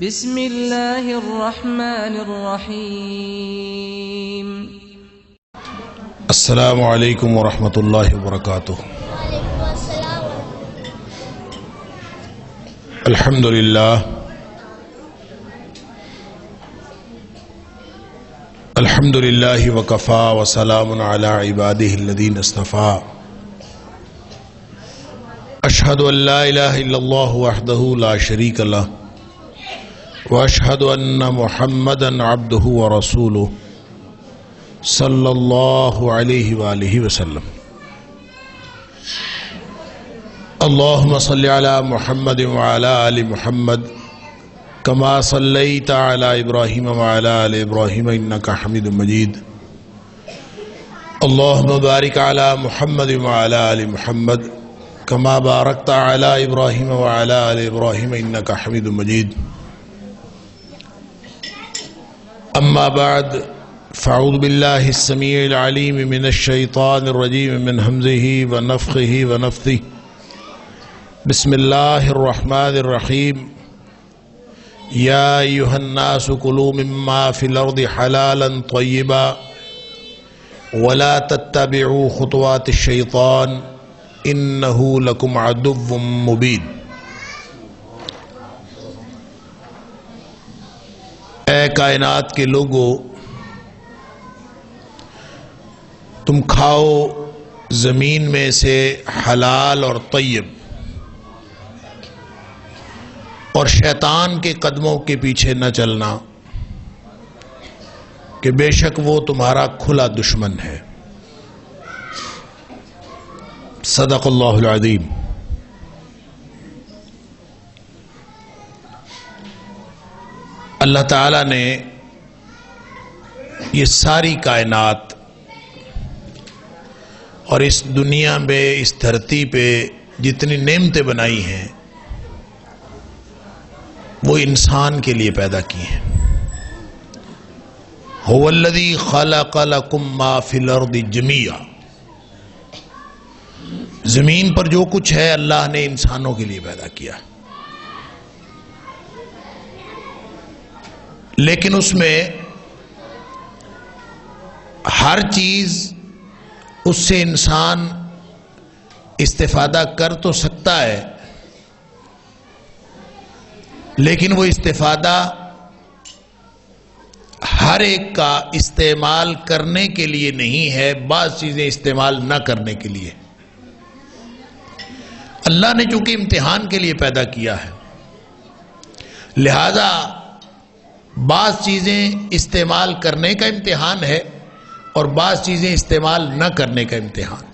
بسم اللہ الرحمن الرحیم۔ السلام علیکم ورحمۃ اللہ وبرکاتہ۔ الحمد للہ الحمد للہ وکفا وسلام علی عبادہ الذین اصطفیٰ۔ اشہد ان لا الہ الا اللہ وحدہ لا شریک لہ واشہد ان محمدا عبدہ ورسولہ صلی اللہ علیہ وآلہ وسلم۔ اللہم صلی علی محمد وعلی آل محمد کما صلیت علی ابراہیم وعلی آل ابراہیم انک حمید مجید۔ اللہم بارک علی محمد وعلی آل محمد کما بارکت علی ابراہیم وعلی آل ابراہیم انک حمید مجید۔ اما بعد فاعوذ باللہ السمیع العلیم من الشیطان الرجیم من ہمزہ ونفخہ ونفثہ۔ بسم اللہ الرحمن الرحیم۔ یا ایہا الناس کلوا مما فی الارض حلالا طیبا ولا تتبعوا خطوات الشیطان انہ لکم عدو مبین۔ اے کائنات کے لوگو، تم کھاؤ زمین میں سے حلال اور طیب، اور شیطان کے قدموں کے پیچھے نہ چلنا کہ بے شک وہ تمہارا کھلا دشمن ہے۔ صدق اللہ العظیم۔ اللہ تعالیٰ نے یہ ساری کائنات اور اس دنیا میں اس دھرتی پہ جتنی نعمتیں بنائی ہیں وہ انسان کے لیے پیدا کی ہیں۔ هو الذی خلق لکم ما فی الارض جمیعا۔ زمین پر جو کچھ ہے اللہ نے انسانوں کے لیے پیدا کیا، لیکن اس میں ہر چیز اس سے انسان استفادہ کر تو سکتا ہے، لیکن وہ استفادہ ہر ایک کا استعمال کرنے کے لیے نہیں ہے، بعض چیزیں استعمال نہ کرنے کے لیے۔ اللہ نے چونکہ امتحان کے لیے پیدا کیا ہے، لہذا بعض چیزیں استعمال کرنے کا امتحان ہے اور بعض چیزیں استعمال نہ کرنے کا امتحان۔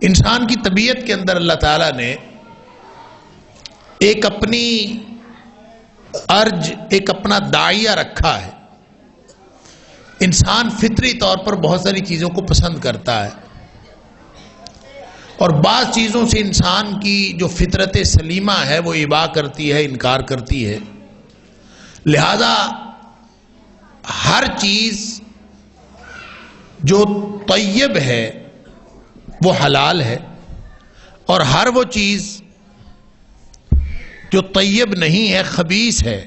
انسان کی طبیعت کے اندر اللہ تعالیٰ نے ایک اپنی ارج، ایک اپنا داعیہ رکھا ہے۔ انسان فطری طور پر بہت ساری چیزوں کو پسند کرتا ہے، اور بعض چیزوں سے انسان کی جو فطرت سلیمہ ہے وہ ابا کرتی ہے، انکار کرتی ہے۔ لہذا ہر چیز جو طیب ہے وہ حلال ہے، اور ہر وہ چیز جو طیب نہیں ہے، خبیث ہے،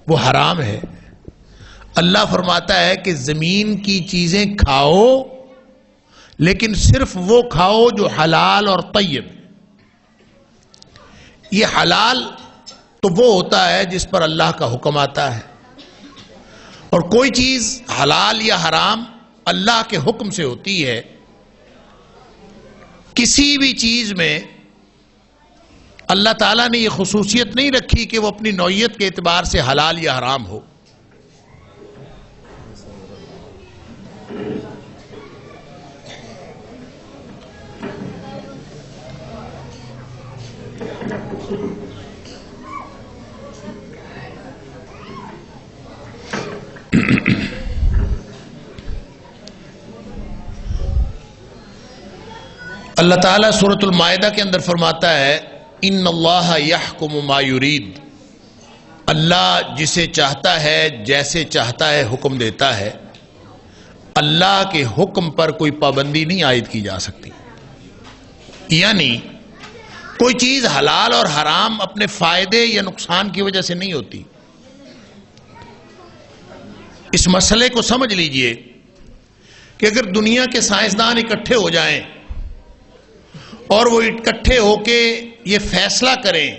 وہ حرام ہے۔ اللہ فرماتا ہے کہ زمین کی چیزیں کھاؤ، لیکن صرف وہ کھاؤ جو حلال اور طیب۔ یہ حلال تو وہ ہوتا ہے جس پر اللہ کا حکم آتا ہے، اور کوئی چیز حلال یا حرام اللہ کے حکم سے ہوتی ہے۔ کسی بھی چیز میں اللہ تعالیٰ نے یہ خصوصیت نہیں رکھی کہ وہ اپنی نوعیت کے اعتبار سے حلال یا حرام ہو۔ اللہ تعالیٰ سورۃ المائدہ کے اندر فرماتا ہے ان اللہ یحکم ما یرید۔ اللہ جسے چاہتا ہے جیسے چاہتا ہے حکم دیتا ہے۔ اللہ کے حکم پر کوئی پابندی نہیں عائد کی جا سکتی، یعنی کوئی چیز حلال اور حرام اپنے فائدے یا نقصان کی وجہ سے نہیں ہوتی. اس مسئلے کو سمجھ لیجئے کہ اگر دنیا کے سائنسدان اکٹھے ہو جائیں اور وہ اکٹھے ہو کے یہ فیصلہ کریں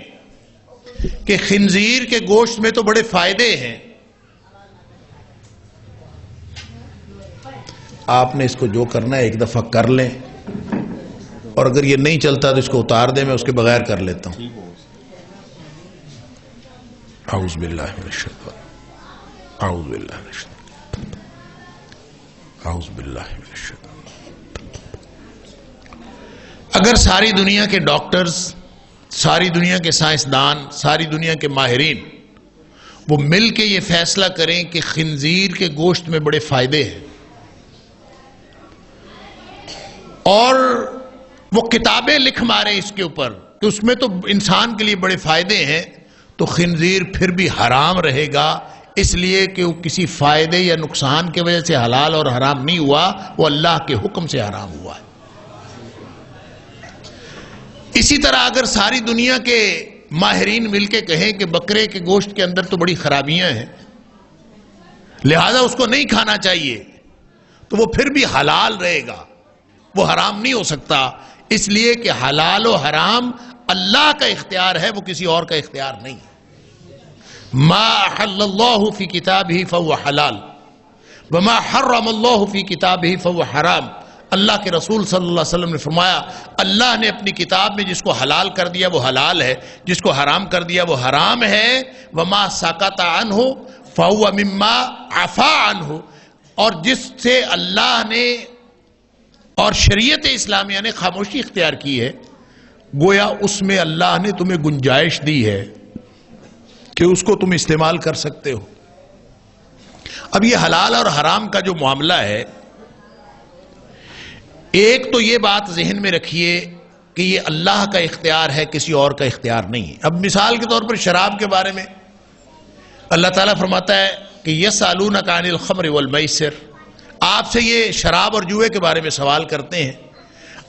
کہ خنزیر کے گوشت میں تو بڑے فائدے ہیں، آپ نے اس کو جو کرنا ہے ایک دفعہ کر لیں، اور اگر یہ نہیں چلتا تو اس کو اتار دیں، میں اس کے بغیر کر لیتا ہوں. اعوذ باللہ من الشیطان، اعوذ باللہ من الشیطان، اعوذ باللہ من الشیطان. اگر ساری دنیا کے ڈاکٹرز، ساری دنیا کے سائنسدان، ساری دنیا کے ماہرین وہ مل کے یہ فیصلہ کریں کہ خنزیر کے گوشت میں بڑے فائدے ہیں، اور وہ کتابیں لکھ مارے اس کے اوپر کہ اس میں تو انسان کے لیے بڑے فائدے ہیں، تو خنزیر پھر بھی حرام رہے گا، اس لیے کہ وہ کسی فائدے یا نقصان کی وجہ سے حلال اور حرام نہیں ہوا، وہ اللہ کے حکم سے حرام ہوا ہے. اسی طرح اگر ساری دنیا کے ماہرین مل کے کہیں کہ بکرے کے گوشت کے اندر تو بڑی خرابیاں ہیں، لہذا اس کو نہیں کھانا چاہیے، تو وہ پھر بھی حلال رہے گا، وہ حرام نہیں ہو سکتا، اس لیے کہ حلال و حرام اللہ کا اختیار ہے، وہ کسی اور کا اختیار نہیں. ما احل اللہ فی کتابہ فہو حلال وما حرم اللہ فی کتابہ فہو حرام. اللہ کے رسول صلی اللہ علیہ وسلم نے فرمایا اللہ نے اپنی کتاب میں جس کو حلال کر دیا وہ حلال ہے، جس کو حرام کر دیا وہ حرام ہے. وما سکت عنہ فہو مما عفا عنہ، اور جس سے اللہ نے اور شریعت اسلامیہ نے خاموشی اختیار کی ہے، گویا اس میں اللہ نے تمہیں گنجائش دی ہے کہ اس کو تم استعمال کر سکتے ہو. اب یہ حلال اور حرام کا جو معاملہ ہے، ایک تو یہ بات ذہن میں رکھیے کہ یہ اللہ کا اختیار ہے، کسی اور کا اختیار نہیں ہے. اب مثال کے طور پر شراب کے بارے میں اللہ تعالیٰ فرماتا ہے کہ یسألونک عن الخمر والمیسر، آپ سے یہ شراب اور جوئے کے بارے میں سوال کرتے ہیں.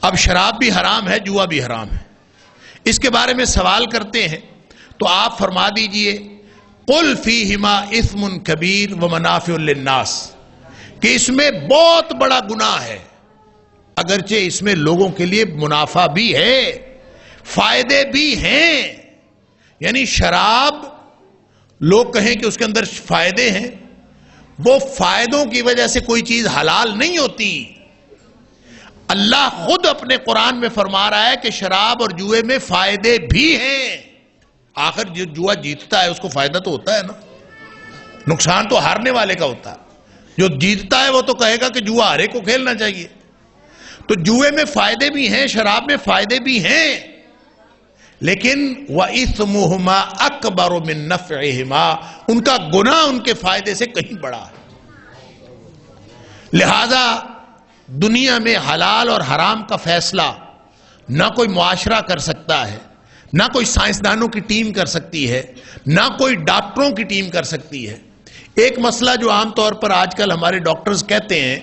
اب شراب بھی حرام ہے، جوا بھی حرام ہے، اس کے بارے میں سوال کرتے ہیں تو آپ فرما دیجئے قل فیہما اثم کبیر ومنافع للناس، کہ اس میں بہت بڑا گناہ ہے، اگرچہ اس میں لوگوں کے لیے منافع بھی ہے، فائدے بھی ہیں. یعنی شراب لوگ کہیں کہ اس کے اندر فائدے ہیں، وہ فائدوں کی وجہ سے کوئی چیز حلال نہیں ہوتی. اللہ خود اپنے قرآن میں فرما رہا ہے کہ شراب اور جوئے میں فائدے بھی ہیں. آخر جو جوا جیتتا ہے اس کو فائدہ تو ہوتا ہے نا، نقصان تو ہارنے والے کا ہوتا ہے. جو جیتتا ہے وہ تو کہے گا کہ جوا ہارے کو کھیلنا چاہیے. تو جوئے میں فائدے بھی ہیں، شراب میں فائدے بھی ہیں، لیکن وَإِثْمُهُمَا أَكْبَرُ مِن نَفْعِهِمَا، ان کا گناہ ان کے فائدے سے کہیں بڑا ہے. لہذا دنیا میں حلال اور حرام کا فیصلہ نہ کوئی معاشرہ کر سکتا ہے، نہ کوئی سائنسدانوں کی ٹیم کر سکتی ہے، نہ کوئی ڈاکٹروں کی ٹیم کر سکتی ہے. ایک مسئلہ جو عام طور پر آج کل ہمارے ڈاکٹرز کہتے ہیں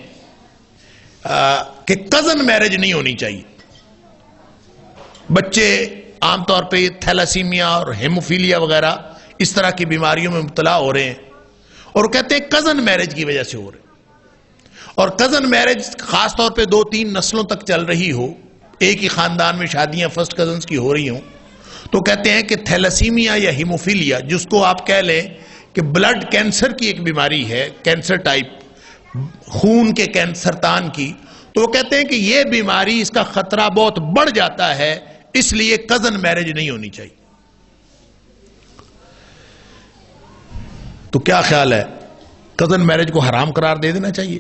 کہ کزن میرج نہیں ہونی چاہیے. بچے عام طور پہ تھیلاسیمیا اور ہیموفیلیا وغیرہ اس طرح کی بیماریوں میں مبتلا ہو رہے ہیں، اور وہ کہتے ہیں کزن میرج کی وجہ سے ہو رہے ہیں. اور کزن میرج خاص طور پہ 2-3 نسلوں تک چل رہی ہو، ایک ہی خاندان میں شادیاں فرسٹ کزنز کی ہو رہی ہوں، تو کہتے ہیں کہ تھیلاسیمیا یا ہیموفیلیا، جس کو آپ کہہ لیں کہ بلڈ کینسر کی ایک بیماری ہے، کینسر ٹائپ، خون کے سرطان کی، تو وہ کہتے ہیں کہ یہ بیماری، اس کا خطرہ بہت بڑھ جاتا ہے، اس لیے کزن میرج نہیں ہونی چاہیے. تو کیا خیال ہے، کزن میرج کو حرام قرار دے دینا چاہیے؟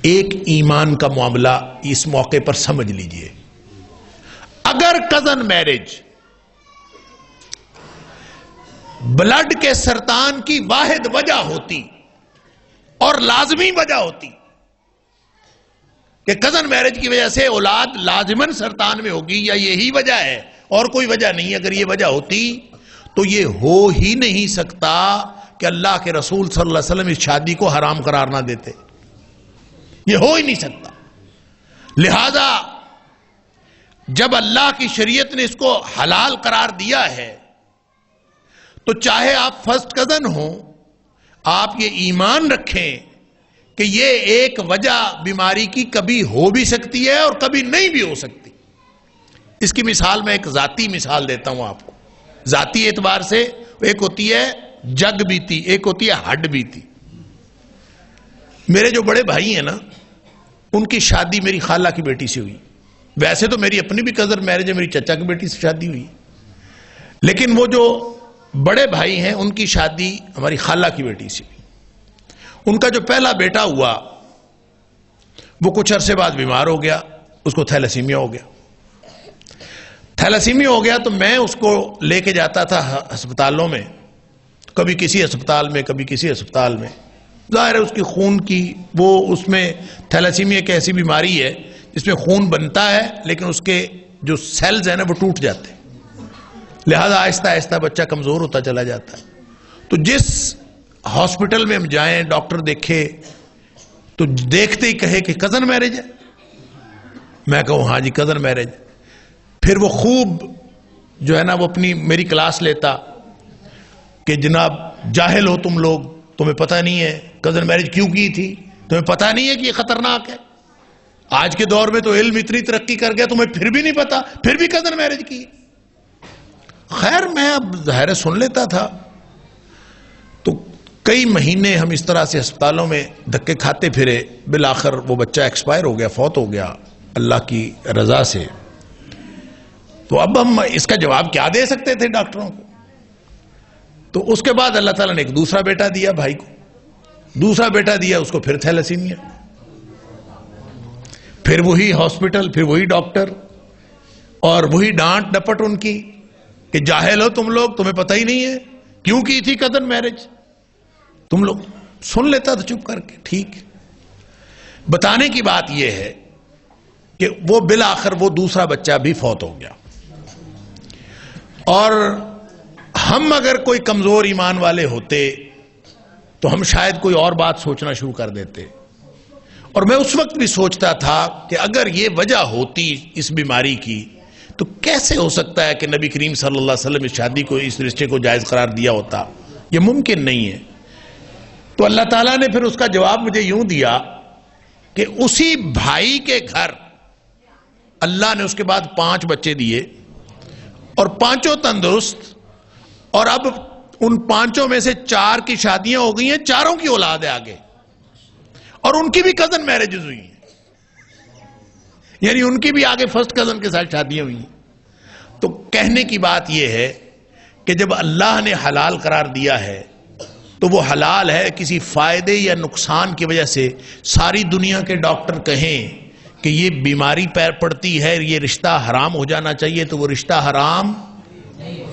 ایک ایمان کا معاملہ اس موقع پر سمجھ لیجئے. اگر کزن میرج بلڈ کے سرطان کی واحد وجہ ہوتی اور لازمی وجہ ہوتی کہ کزن میرج کی وجہ سے اولاد لازماً سرطان میں ہوگی یا یہی وجہ ہے اور کوئی وجہ نہیں، اگر یہ وجہ ہوتی تو یہ ہو ہی نہیں سکتا کہ اللہ کے رسول صلی اللہ علیہ وسلم اس شادی کو حرام قرار نہ دیتے. یہ ہو ہی نہیں سکتا. لہذا جب اللہ کی شریعت نے اس کو حلال قرار دیا ہے تو چاہے آپ فرسٹ کزن ہوں، آپ یہ ایمان رکھیں کہ یہ ایک وجہ بیماری کی کبھی ہو بھی سکتی ہے اور کبھی نہیں بھی ہو سکتی۔ اس کی مثال میں ایک ذاتی مثال دیتا ہوں آپ کو۔ ذاتی اعتبار سے ایک ہوتی ہے جگ بیتی، ایک ہوتی ہے ہڈ بیتی۔ میرے جو بڑے بھائی ہیں نا، ان کی شادی میری خالہ کی بیٹی سے ہوئی۔ ویسے تو میری اپنی بھی کزن میرج ہے، میری چچا کی بیٹی سے شادی ہوئی، لیکن وہ جو بڑے بھائی ہیں ان کی شادی ہماری خالہ کی بیٹی سے ہوئی۔ ان کا جو پہلا بیٹا ہوا وہ کچھ عرصے بعد بیمار ہو گیا، اس کو تھیلیسیمیا ہو گیا۔ تھیلیسیمیا ہو گیا تو میں اس کو لے کے جاتا تھا ہسپتالوں میں، کبھی کسی ہسپتال میں کبھی کسی ہسپتال میں۔ ظاہر ہے اس کی خون کی وہ، اس میں تھیلیسیمیا ایک ایسی بیماری ہے جس میں خون بنتا ہے لیکن اس کے جو سیلز ہیں نا وہ ٹوٹ جاتے ہیں، لہذا آہستہ آہستہ بچہ کمزور ہوتا چلا جاتا ہے۔ تو جس ہاسپٹل میں ہم جائیں، ڈاکٹر دیکھے تو دیکھتے ہی کہے کہ کزن میرج ہے، میں کہوں ہاں جی کزن میرج۔ پھر وہ خوب جو ہے نا وہ اپنی میری کلاس لیتا کہ جناب جاہل ہو تم لوگ، تمہیں پتہ نہیں ہے کزن میرج کیوں کی تھی، تمہیں پتہ نہیں ہے کہ یہ خطرناک ہے۔ آج کے دور میں تو علم اتنی ترقی کر گیا تمہیں پھر بھی نہیں پتا، پھر بھی کزن میرج کی۔ خیر میں اب ظاہر سن لیتا تھا۔ تو کئی مہینے ہم اس طرح سے ہسپتالوں میں دھکے کھاتے پھرے، بالآخر وہ بچہ ایکسپائر ہو گیا، فوت ہو گیا اللہ کی رضا سے۔ تو اب ہم اس کا جواب کیا دے سکتے تھے ڈاکٹروں کو؟ تو اس کے بعد اللہ تعالیٰ نے ایک دوسرا بیٹا دیا بھائی کو، دوسرا بیٹا دیا اس کو پھر تھیلیسیمیا، پھر وہی ہاسپٹل، پھر وہی ڈاکٹر اور وہی ڈانٹ ڈپٹ ان کی کہ جاہل ہو تم لوگ، تمہیں پتہ ہی نہیں ہے کیوں کی تھی کزن میرج۔ تم لوگ سن لیتا تھا چپ کر کے، ٹھیک۔ بتانے کی بات یہ ہے کہ وہ بالآخر وہ دوسرا بچہ بھی فوت ہو گیا، اور ہم اگر کوئی کمزور ایمان والے ہوتے تو ہم شاید کوئی اور بات سوچنا شروع کر دیتے۔ اور میں اس وقت بھی سوچتا تھا کہ اگر یہ وجہ ہوتی اس بیماری کی تو کیسے ہو سکتا ہے کہ نبی کریم صلی اللہ علیہ وسلم اس شادی کو، اس رشتے کو جائز قرار دیا ہوتا؟ یہ ممکن نہیں ہے۔ تو اللہ تعالیٰ نے پھر اس کا جواب مجھے یوں دیا کہ اسی بھائی کے گھر اللہ نے اس کے بعد 5 بچے دیے اور 5 تندرست، اور اب ان 5 میں سے 4 کی شادیاں ہو گئی ہیں، 4 کی اولاد ہے آگے، اور ان کی بھی کزن میرجز ہوئی ہیں، یعنی ان کی بھی آگے فرسٹ کزن کے ساتھ شادیاں ہوئی ہیں۔ تو کہنے کی بات یہ ہے کہ جب اللہ نے حلال قرار دیا ہے تو وہ حلال ہے، کسی فائدے یا نقصان کی وجہ سے ساری دنیا کے ڈاکٹر کہیں کہ یہ بیماری پیر پڑتی ہے، یہ رشتہ حرام ہو جانا چاہیے، تو وہ رشتہ حرام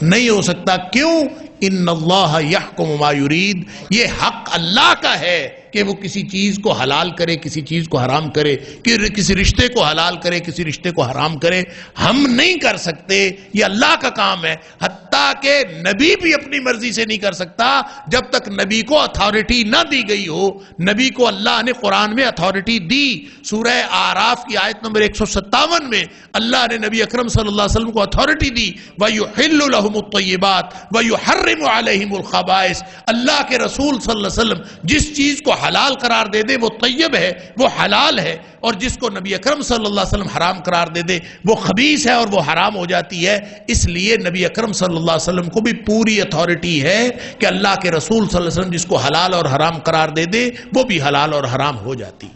نہیں ہو سکتا۔ کیوں؟ ان اللہ یحکم ما یرید، یہ حق اللہ کا ہے کہ وہ کسی چیز کو حلال کرے، کسی چیز کو حرام کرے، کہ کسی رشتے کو حلال کرے، کسی رشتے کو حرام کرے۔ ہم نہیں کر سکتے، یہ اللہ کا کام ہے۔ حتیٰ کہ نبی بھی اپنی مرضی سے نہیں کر سکتا جب تک نبی کو اتھارٹی نہ دی گئی ہو۔ نبی کو اللہ نے قرآن میں اتھارٹی دی۔ سورہ اعراف کی آیت نمبر 157 میں اللہ نے نبی اکرم صلی اللہ علیہ وسلم کو اتھارٹی دی، وَيُحِلُّ لَهُمُ الطَّيِّبَاتِ وَيُحَرِّمُ عَلَيْهِمُ الْخَبَائِثَ۔ اللہ کے رسول صلی اللہ علیہ وسلم جس چیز کو حلال قرار دے دے وہ طیب ہے، وہ حلال ہے، اور جس کو نبی اکرم صلی اللہ علیہ وسلم حرام قرار دے دے وہ خبیث ہے اور وہ حرام ہو جاتی ہے۔ اس لیے نبی اکرم صلی اللہ علیہ وسلم کو بھی پوری اتھارٹی ہے کہ اللہ کے رسول صلی اللہ علیہ وسلم جس کو حلال اور حرام قرار دے دے وہ بھی حلال اور حرام ہو جاتی،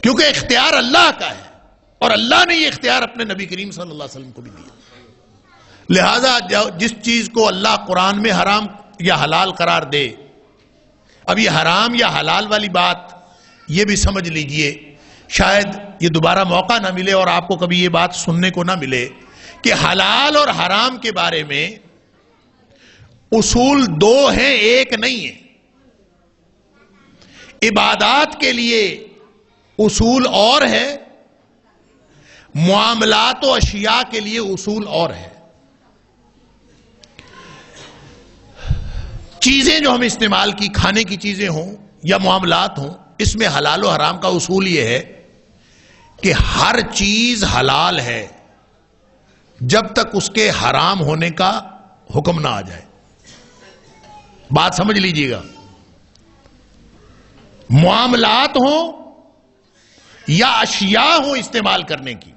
کیونکہ اختیار اللہ کا ہے، اور اللہ نے یہ اختیار اپنے نبی کریم صلی اللہ علیہ وسلم کو بھی دیا۔ لہذا جس چیز کو اللہ قرآن میں حرام یا حلال قرار دے، اب یہ حرام یا حلال والی بات یہ بھی سمجھ لیجئے، شاید یہ دوبارہ موقع نہ ملے اور آپ کو کبھی یہ بات سننے کو نہ ملے کہ حلال اور حرام کے بارے میں اصول 2 ہیں، ایک نہیں ہے۔ عبادات کے لیے اصول اور ہے، معاملات و اشیاء کے لیے اصول اور ہے۔ چیزیں جو ہم استعمال کی، کھانے کی چیزیں ہوں یا معاملات ہوں، اس میں حلال و حرام کا اصول یہ ہے کہ ہر چیز حلال ہے جب تک اس کے حرام ہونے کا حکم نہ آ جائے. بات سمجھ لیجیے گا. معاملات ہوں یا اشیاء ہوں استعمال کرنے کی،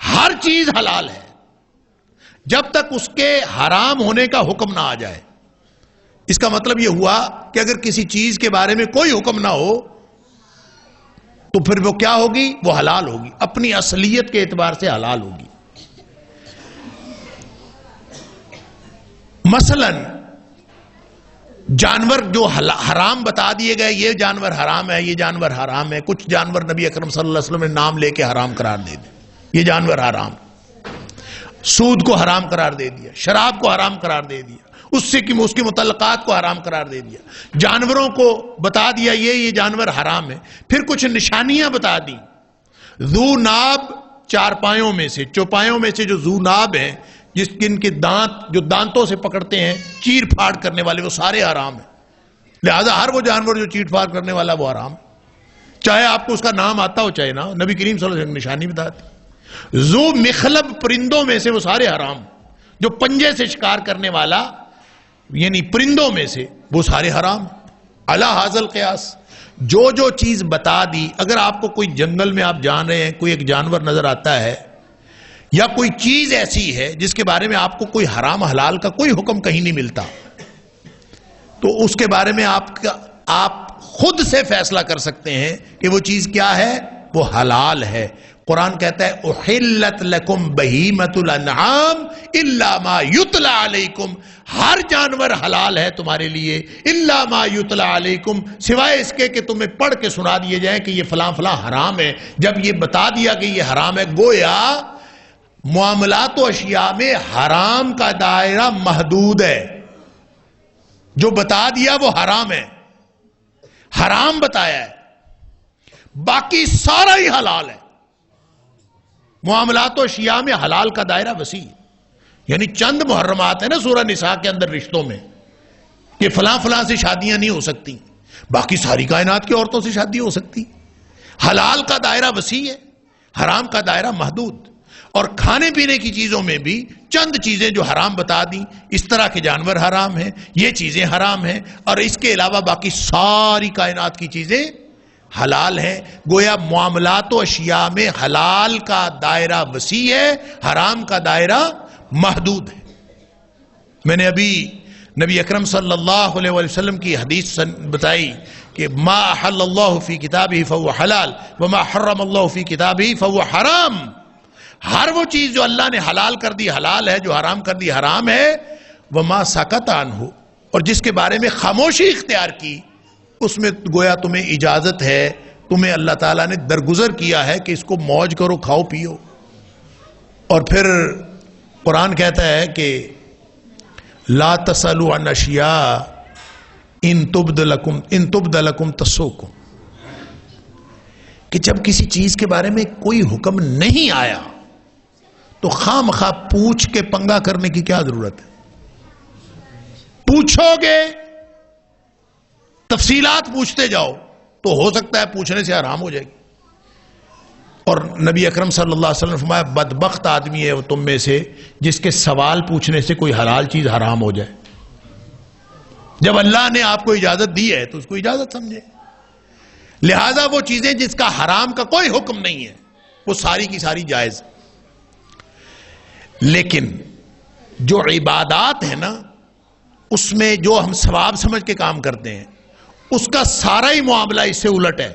ہر چیز حلال ہے جب تک اس کے حرام ہونے کا حکم نہ آ جائے. اس کا مطلب یہ ہوا کہ اگر کسی چیز کے بارے میں کوئی حکم نہ ہو تو پھر وہ کیا ہوگی؟ وہ حلال ہوگی، اپنی اصلیت کے اعتبار سے حلال ہوگی. مثلا جانور جو حرام بتا دیے گئے، یہ جانور حرام ہے، یہ جانور حرام ہے. کچھ جانور نبی اکرم صلی اللہ علیہ وسلم نے نام لے کے حرام قرار دے دیا، یہ جانور حرام. سود کو حرام قرار دے دیا، شراب کو حرام قرار دے دیا، اس کے متعلقات کو حرام قرار دے دیا. جانوروں کو بتا دیا یہ جانور حرام ہے. پھر کچھ نشانیاں بتا دی. ذو ناب چارپایوں میں سے، چوپایوں میں سے جو ذو ناب ہیں، جن کے دانت جو دانتوں سے پکڑتے ہیں، چیر پھاڑ کرنے والے، وہ سارے حرام ہیں. لہذا ہر وہ جانور جو چیر پھاڑ کرنے والا وہ حرام، چاہے آپ کو اس کا نام آتا ہو چاہے نہ. نبی کریم صلی اللہ علیہ وسلم نشانی بتاتی. ذو مخلب پرندوں میں سے وہ سارے حرام، جو پنجے سے شکار کرنے والا یعنی پرندوں میں سے وہ سارے حرام. علی ھذا القیاس جو چیز بتا دی. اگر آپ کو کوئی جنگل میں آپ جان رہے ہیں، کوئی ایک جانور نظر آتا ہے یا کوئی چیز ایسی ہے جس کے بارے میں آپ کو کوئی حرام حلال کا کوئی حکم کہیں نہیں ملتا، تو اس کے بارے میں آپ خود سے فیصلہ کر سکتے ہیں کہ وہ چیز کیا ہے؟ وہ حلال ہے. قرآن کہتا ہے احلت لکم بہیمۃ الانعام الا ما یتلی علیکم، ہر جانور حلال ہے تمہارے لیے، الا ما یتلی علیکم، سوائے اس کے کہ تمہیں پڑھ کے سنا دیے جائیں کہ یہ فلاں فلاں حرام ہے. جب یہ بتا دیا کہ یہ حرام ہے، گویا معاملات و اشیاء میں حرام کا دائرہ محدود ہے. جو بتا دیا وہ حرام ہے، حرام بتایا ہے، باقی سارا ہی حلال ہے. معاملات و اشیاء میں حلال کا دائرہ وسیع، یعنی چند محرمات ہیں نا سورہ نساء کے اندر رشتوں میں کہ فلاں فلاں سے شادیاں نہیں ہو سکتی، باقی ساری کائنات کی عورتوں سے شادی ہو سکتی. حلال کا دائرہ وسیع ہے، حرام کا دائرہ محدود. اور کھانے پینے کی چیزوں میں بھی چند چیزیں جو حرام بتا دیں، اس طرح کے جانور حرام ہیں، یہ چیزیں حرام ہیں، اور اس کے علاوہ باقی ساری کائنات کی چیزیں حلال ہیں. گویا معاملات و اشیاء میں حلال کا دائرہ وسیع ہے، حرام کا دائرہ محدود ہے. میں نے ابھی نبی اکرم صلی اللہ علیہ وسلم کی حدیث بتائی کہ ما احل اللہ فی کتابہ فہو حلال وما حرم اللہ فی کتابہ فہو حرام. ہر وہ چیز جو اللہ نے حلال کر دی حلال ہے، جو حرام کر دی حرام ہے. وما سکت عنہ، اور جس کے بارے میں خاموشی اختیار کی اس میں گویا تمہیں اجازت ہے، تمہیں اللہ تعالیٰ نے درگزر کیا ہے کہ اس کو موج کرو، کھاؤ پیو. اور پھر قرآن کہتا ہے کہ لا تسألوا عن اشیاء ان تبد لکم تسؤکم، کہ جب کسی چیز کے بارے میں کوئی حکم نہیں آیا تو خواہ مخواہ پوچھ کے پنگا کرنے کی کیا ضرورت ہے؟ پوچھو گے، تفصیلات پوچھتے جاؤ تو ہو سکتا ہے پوچھنے سے حرام ہو جائے گی. اور نبی اکرم صلی اللہ علیہ وسلم نے فرمایا بدبخت آدمی ہے وہ تم میں سے جس کے سوال پوچھنے سے کوئی حلال چیز حرام ہو جائے. جب اللہ نے آپ کو اجازت دی ہے تو اس کو اجازت سمجھے. لہذا وہ چیزیں جس کا حرام کا کوئی حکم نہیں ہے وہ ساری کی ساری جائز. لیکن جو عبادات ہیں نا، اس میں جو ہم ثواب سمجھ کے کام کرتے ہیں، اس کا سارا ہی معاملہ اس سے الٹ ہے.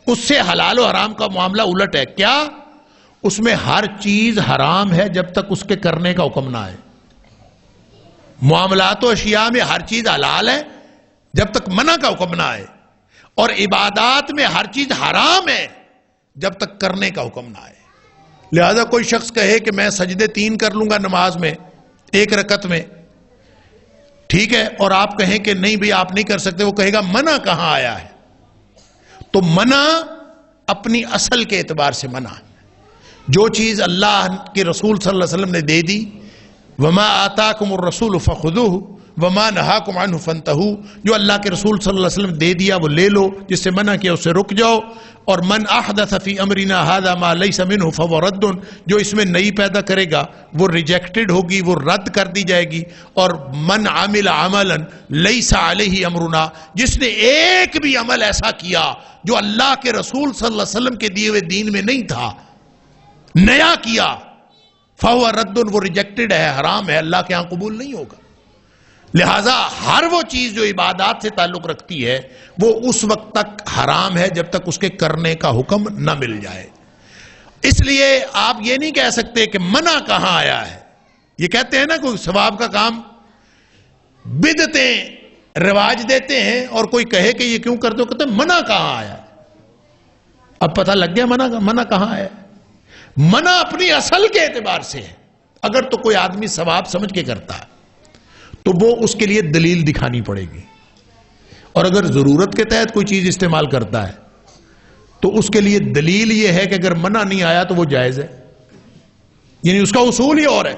اس سے حلال و حرام کا معاملہ الٹ ہے. کیا؟ اس میں ہر چیز حرام ہے جب تک اس کے کرنے کا حکم نہ آئے. معاملات و اشیاء میں ہر چیز حلال ہے جب تک منع کا حکم نہ آئے، اور عبادات میں ہر چیز حرام ہے جب تک کرنے کا حکم نہ آئے. لہذا کوئی شخص کہے کہ میں سجدے 3 کر لوں گا نماز میں 1 رکعت میں، ٹھیک ہے، اور آپ کہیں کہ نہیں بھئی آپ نہیں کر سکتے، وہ کہے گا منع کہاں آیا ہے؟ تو منع اپنی اصل کے اعتبار سے منع ہے. جو چیز اللہ کے رسول صلی اللہ علیہ وسلم نے دے دی، وما آتاکم الرسول فخذوہ وما نہاکم عنہ فانتہوا، جو اللہ کے رسول صلی اللہ علیہ وسلم دے دیا وہ لے لو، جس سے منع کیا اس سے رک جاؤ. اور من احدث فی امرنا ھذا ما لیس منہ فہو رد، جو اس میں نئی پیدا کرے گا وہ ریجیکٹڈ ہوگی، وہ رد کر دی جائے گی. اور من عمل عملا لیس علیہ امرنا، جس نے ایک بھی عمل ایسا کیا جو اللہ کے رسول صلی اللہ علیہ وسلم کے دیے ہوئے دین میں نہیں تھا، نیا کیا، فہو رد، وہ ریجیکٹڈ ہے، حرام ہے، اللہ کے ہاں قبول نہیں ہوگا. لہٰذا ہر وہ چیز جو عبادات سے تعلق رکھتی ہے وہ اس وقت تک حرام ہے جب تک اس کے کرنے کا حکم نہ مل جائے. اس لیے آپ یہ نہیں کہہ سکتے کہ منع کہاں آیا ہے. یہ کہتے ہیں نا کوئی ثواب کا کام بدعتیں رواج دیتے ہیں اور کوئی کہے کہ یہ کیوں کرتے ہو، کہتے ہیں منع کہاں آیا. اب پتہ لگ گیا منع کہاں آیا. منع اپنی اصل کے اعتبار سے ہے. اگر تو کوئی آدمی ثواب سمجھ کے کرتا ہے تو وہ اس کے لیے دلیل دکھانی پڑے گی، اور اگر ضرورت کے تحت کوئی چیز استعمال کرتا ہے تو اس کے لیے دلیل یہ ہے کہ اگر منع نہیں آیا تو وہ جائز ہے. یعنی اس کا اصول ہی اور ہے.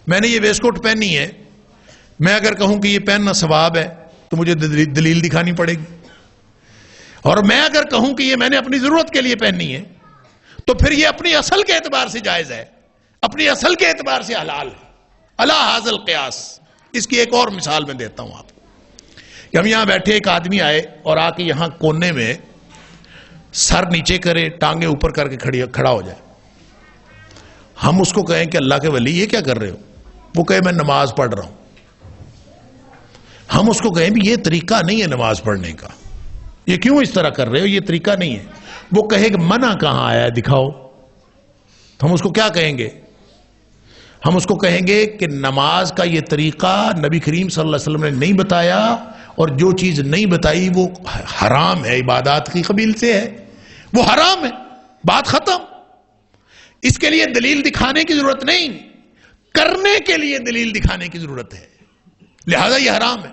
میں نے یہ ویسٹ کوٹ پہنی ہے، میں اگر کہوں کہ یہ پہننا ثواب ہے تو مجھے دلیل دکھانی پڑے گی. اور میں اگر کہوں کہ یہ میں نے اپنی ضرورت کے لیے پہننی ہے تو پھر یہ اپنی اصل کے اعتبار سے جائز ہے، اپنی اصل کے اعتبار سے حلال ہے. الا ھذا القیاس. اس کی ایک اور مثال میں دیتا ہوں آپ کو کہ ہم یہاں بیٹھے، ایک آدمی آئے اور آ کے یہاں کونے میں سر نیچے کرے، ٹانگیں اوپر کر کے کھڑا ہو جائے. ہم اس کو کہیں کہ اللہ کے ولی یہ کیا کر رہے ہو؟ وہ کہے میں نماز پڑھ رہا ہوں. ہم اس کو کہیں بھی یہ طریقہ نہیں ہے نماز پڑھنے کا، یہ کیوں اس طرح کر رہے ہو، یہ طریقہ نہیں ہے. وہ کہے کہ منع کہاں آیا ہے دکھاؤ. ہم اس کو کیا کہیں گے؟ ہم اس کو کہیں گے کہ نماز کا یہ طریقہ نبی کریم صلی اللہ علیہ وسلم نے نہیں بتایا، اور جو چیز نہیں بتائی وہ حرام ہے، عبادات کی قبیل سے ہے، وہ حرام ہے، بات ختم. اس کے لیے دلیل دکھانے کی ضرورت نہیں، کرنے کے لیے دلیل دکھانے کی ضرورت ہے. لہذا یہ حرام ہے.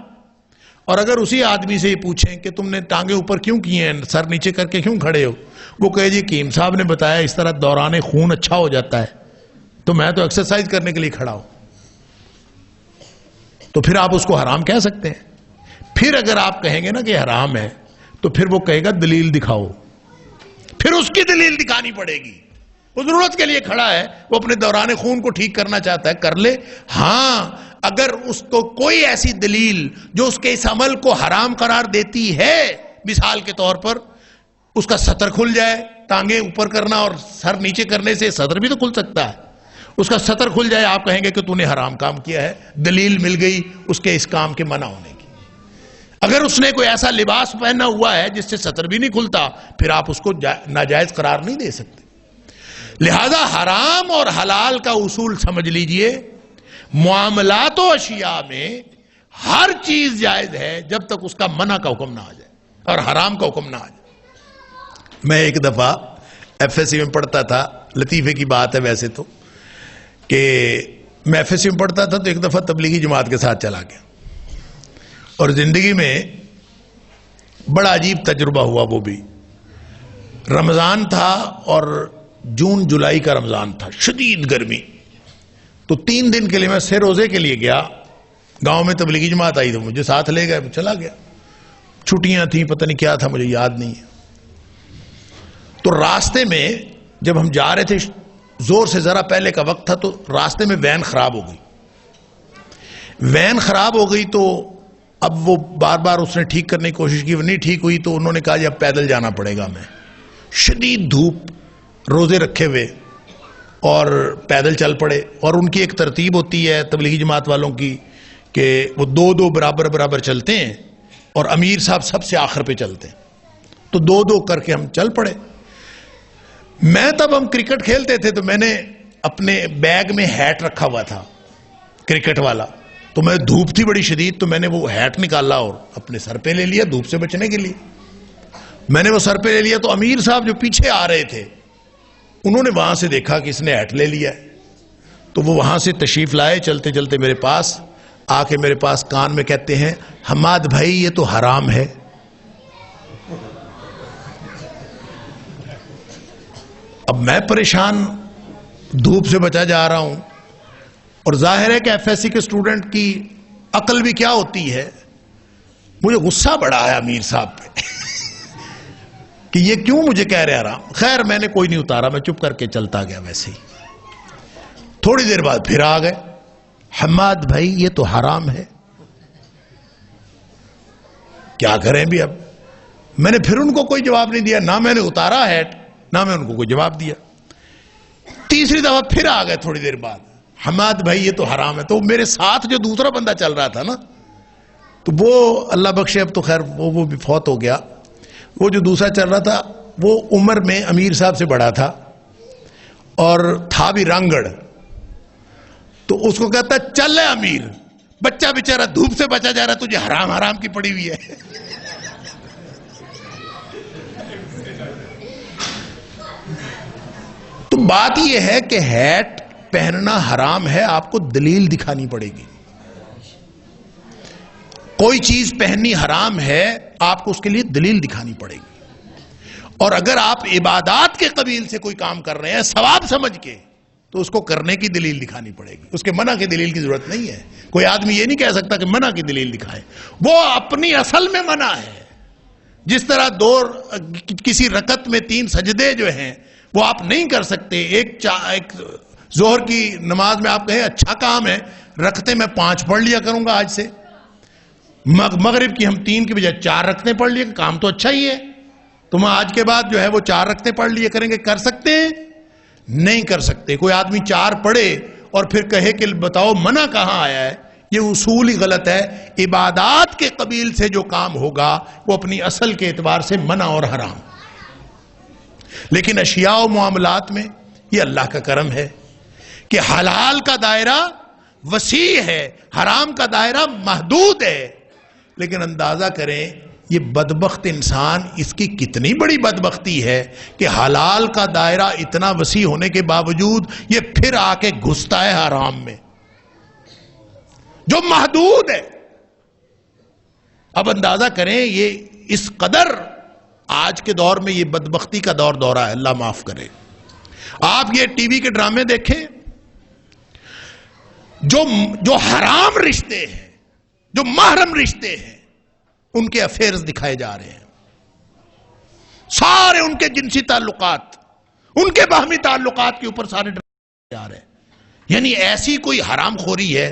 اور اگر اسی آدمی سے یہ پوچھیں کہ تم نے ٹانگیں اوپر کیوں کی ہیں، سر نیچے کر کے کیوں کھڑے ہو، وہ کہے جی کیم صاحب نے بتایا اس طرح دوران خون اچھا ہو جاتا ہے تو میں تو ایکسرسائز کرنے کے لیے کھڑا ہوں. تو پھر آپ اس کو حرام کہہ سکتے ہیں. پھر اگر آپ کہیں گے نا کہ حرام ہے تو پھر وہ کہے گا دلیل دکھاؤ. پھر اس کی دلیل دکھانی پڑے گی. وہ ضرورت کے لیے کھڑا ہے، وہ اپنے دوران خون کو ٹھیک کرنا چاہتا ہے، کر لے. ہاں اگر اس کو کوئی ایسی دلیل جو اس کے اس عمل کو حرام قرار دیتی ہے، مثال کے طور پر اس کا سطر کھل جائے، ٹانگیں اوپر کرنا اور سر نیچے کرنے سے سطر بھی تو کھل سکتا ہے، اس کا سطر کھل جائے، آپ کہیں گے کہ تو نے حرام کام کیا ہے، دلیل مل گئی اس کے اس کام کے منع ہونے کی. اگر اس نے کوئی ایسا لباس پہنا ہوا ہے جس سے سطر بھی نہیں کھلتا، پھر آپ اس کو ناجائز قرار نہیں دے سکتے. لہذا حرام اور حلال کا اصول سمجھ لیجئے. معاملات و اشیاء میں ہر چیز جائز ہے جب تک اس کا منع کا حکم نہ آ جائے اور حرام کا حکم نہ آ جائے. میں ایک دفعہ ایف ایس سی میں پڑھتا تھا، لطیفے کی بات ہے ویسے تو، کہ میں ایف ایس سی میں پڑھتا تھا تو ایک دفعہ تبلیغی جماعت کے ساتھ چلا گیا، اور زندگی میں بڑا عجیب تجربہ ہوا. وہ بھی رمضان تھا اور جون جولائی کا رمضان تھا، شدید گرمی. تو 3 دن کے لیے میں سے روزے کے لیے گیا. گاؤں میں تبلیغی جماعت آئی تو مجھے ساتھ لے گئے، چلا گیا. چھٹیاں تھیں، پتہ نہیں کیا تھا، مجھے یاد نہیں ہے. تو راستے میں جب ہم جا رہے تھے، زور سے ذرا پہلے کا وقت تھا، تو راستے میں وین خراب ہو گئی. وین خراب ہو گئی تو اب وہ بار بار اس نے ٹھیک کرنے کی کوشش کی، وہ نہیں ٹھیک ہوئی، تو انہوں نے کہا جی اب پیدل جانا پڑے گا. میں شدید دھوپ، روزے رکھے ہوئے، اور پیدل چل پڑے. اور ان کی ایک ترتیب ہوتی ہے تبلیغی جماعت والوں کی کہ وہ 2 برابر برابر چلتے ہیں اور امیر صاحب سب سے آخر پہ چلتے ہیں. تو 2 کر کے ہم چل پڑے. میں تب ہم کرکٹ کھیلتے تھے تو میں نے اپنے بیگ میں ہیٹ رکھا ہوا تھا کرکٹ والا. تو میں دھوپ تھی بڑی شدید، تو میں نے وہ ہیٹ نکالا اور اپنے سر پہ لے لیا دھوپ سے بچنے کے لیے. میں نے وہ سر پہ لے لیا تو امیر صاحب جو پیچھے آ رہے تھے انہوں نے وہاں سے دیکھا کہ اس نے ہیٹ لے لیا ہے، تو وہ وہاں سے تشریف لائے چلتے چلتے میرے پاس آ کے میرے پاس کان میں کہتے ہیں حماد بھائی یہ تو حرام ہے. اب میں پریشان دھوپ سے بچا جا رہا ہوں، اور ظاہر ہے کہ ایف ایس سی کے اسٹوڈنٹ کی عقل بھی کیا ہوتی ہے. مجھے غصہ بڑا آیا امیر صاحب پہ کہ یہ کیوں مجھے کہہ رہے حرام. خیر میں نے کوئی نہیں اتارا, میں چپ کر کے چلتا گیا ویسے ہی. تھوڑی دیر بعد پھر آ گئے, حماد بھائی یہ تو حرام ہے. کیا کریں بھی اب. میں نے پھر ان کو کوئی جواب نہیں دیا, نہ میں نے اتارا ہیٹ نہ میں ان کو کوئی جواب دیا. تیسری دفعہ پھر آ گئے تھوڑی دیر بعد, حماد بھائی یہ تو حرام ہے. تو میرے ساتھ جو دوسرا بندہ چل رہا تھا نا, تو وہ اللہ بخشے اب تو خیر وہ بھی فوت ہو گیا. وہ جو دوسرا چل رہا تھا وہ عمر میں امیر صاحب سے بڑا تھا اور تھا بھی رنگڑ. تو اس کو کہتا چل ہے امیر, بچہ بیچارہ دھوپ سے بچا جا رہا, تجھے حرام حرام کی پڑی ہوئی ہے. تو بات یہ ہے کہ ہیٹ پہننا حرام ہے, آپ کو دلیل دکھانی پڑے گی. کوئی چیز پہننی حرام ہے, آپ کو اس کے لیے دلیل دکھانی پڑے گی. اور اگر آپ عبادات کے قبیل سے کوئی کام کر رہے ہیں ثواب سمجھ کے, تو اس کو کرنے کی دلیل دکھانی پڑے گی. اس کے منع کی دلیل کی ضرورت نہیں ہے. کوئی آدمی یہ نہیں کہہ سکتا کہ منع کی دلیل دکھائے, وہ اپنی اصل میں منع ہے. جس طرح کسی رکعت میں 3 سجدے جو ہیں وہ آپ نہیں کر سکتے. ایک ظہر کی نماز میں آپ کہیں اچھا کام ہے, رکعتیں میں 5 پڑھ لیا کروں گا آج سے. مغرب کی ہم 3 کی بجائے 4 رکعتیں پڑھ لیے, کام تو اچھا ہی ہے, تو ہم آج کے بعد جو ہے وہ 4 رکعتیں پڑھ لیا کریں گے. کر سکتے ہیں؟ نہیں کر سکتے. کوئی آدمی 4 پڑھے اور پھر کہے کہ بتاؤ منع کہاں آیا ہے, یہ اصول ہی غلط ہے. عبادات کے قبیل سے جو کام ہوگا وہ اپنی اصل کے اعتبار سے منع اور حرام. لیکن اشیاء و معاملات میں یہ اللہ کا کرم ہے کہ حلال کا دائرہ وسیع ہے, حرام کا دائرہ محدود ہے. لیکن اندازہ کریں یہ بدبخت انسان, اس کی کتنی بڑی بدبختی ہے کہ حلال کا دائرہ اتنا وسیع ہونے کے باوجود یہ پھر آ کے گھستا ہے حرام میں جو محدود ہے. اب اندازہ کریں یہ اس قدر آج کے دور میں یہ بدبختی کا دورہ ہے, اللہ معاف کرے. آپ یہ ٹی وی کے ڈرامے دیکھیں, جو حرام رشتے ہیں, جو محرم رشتے ہیں, ان کے افیئرز دکھائے جا رہے ہیں. سارے ان کے جنسی تعلقات, ان کے باہمی تعلقات کے اوپر سارے ڈرامے جا رہے ہیں. یعنی ایسی کوئی حرام خوری ہے.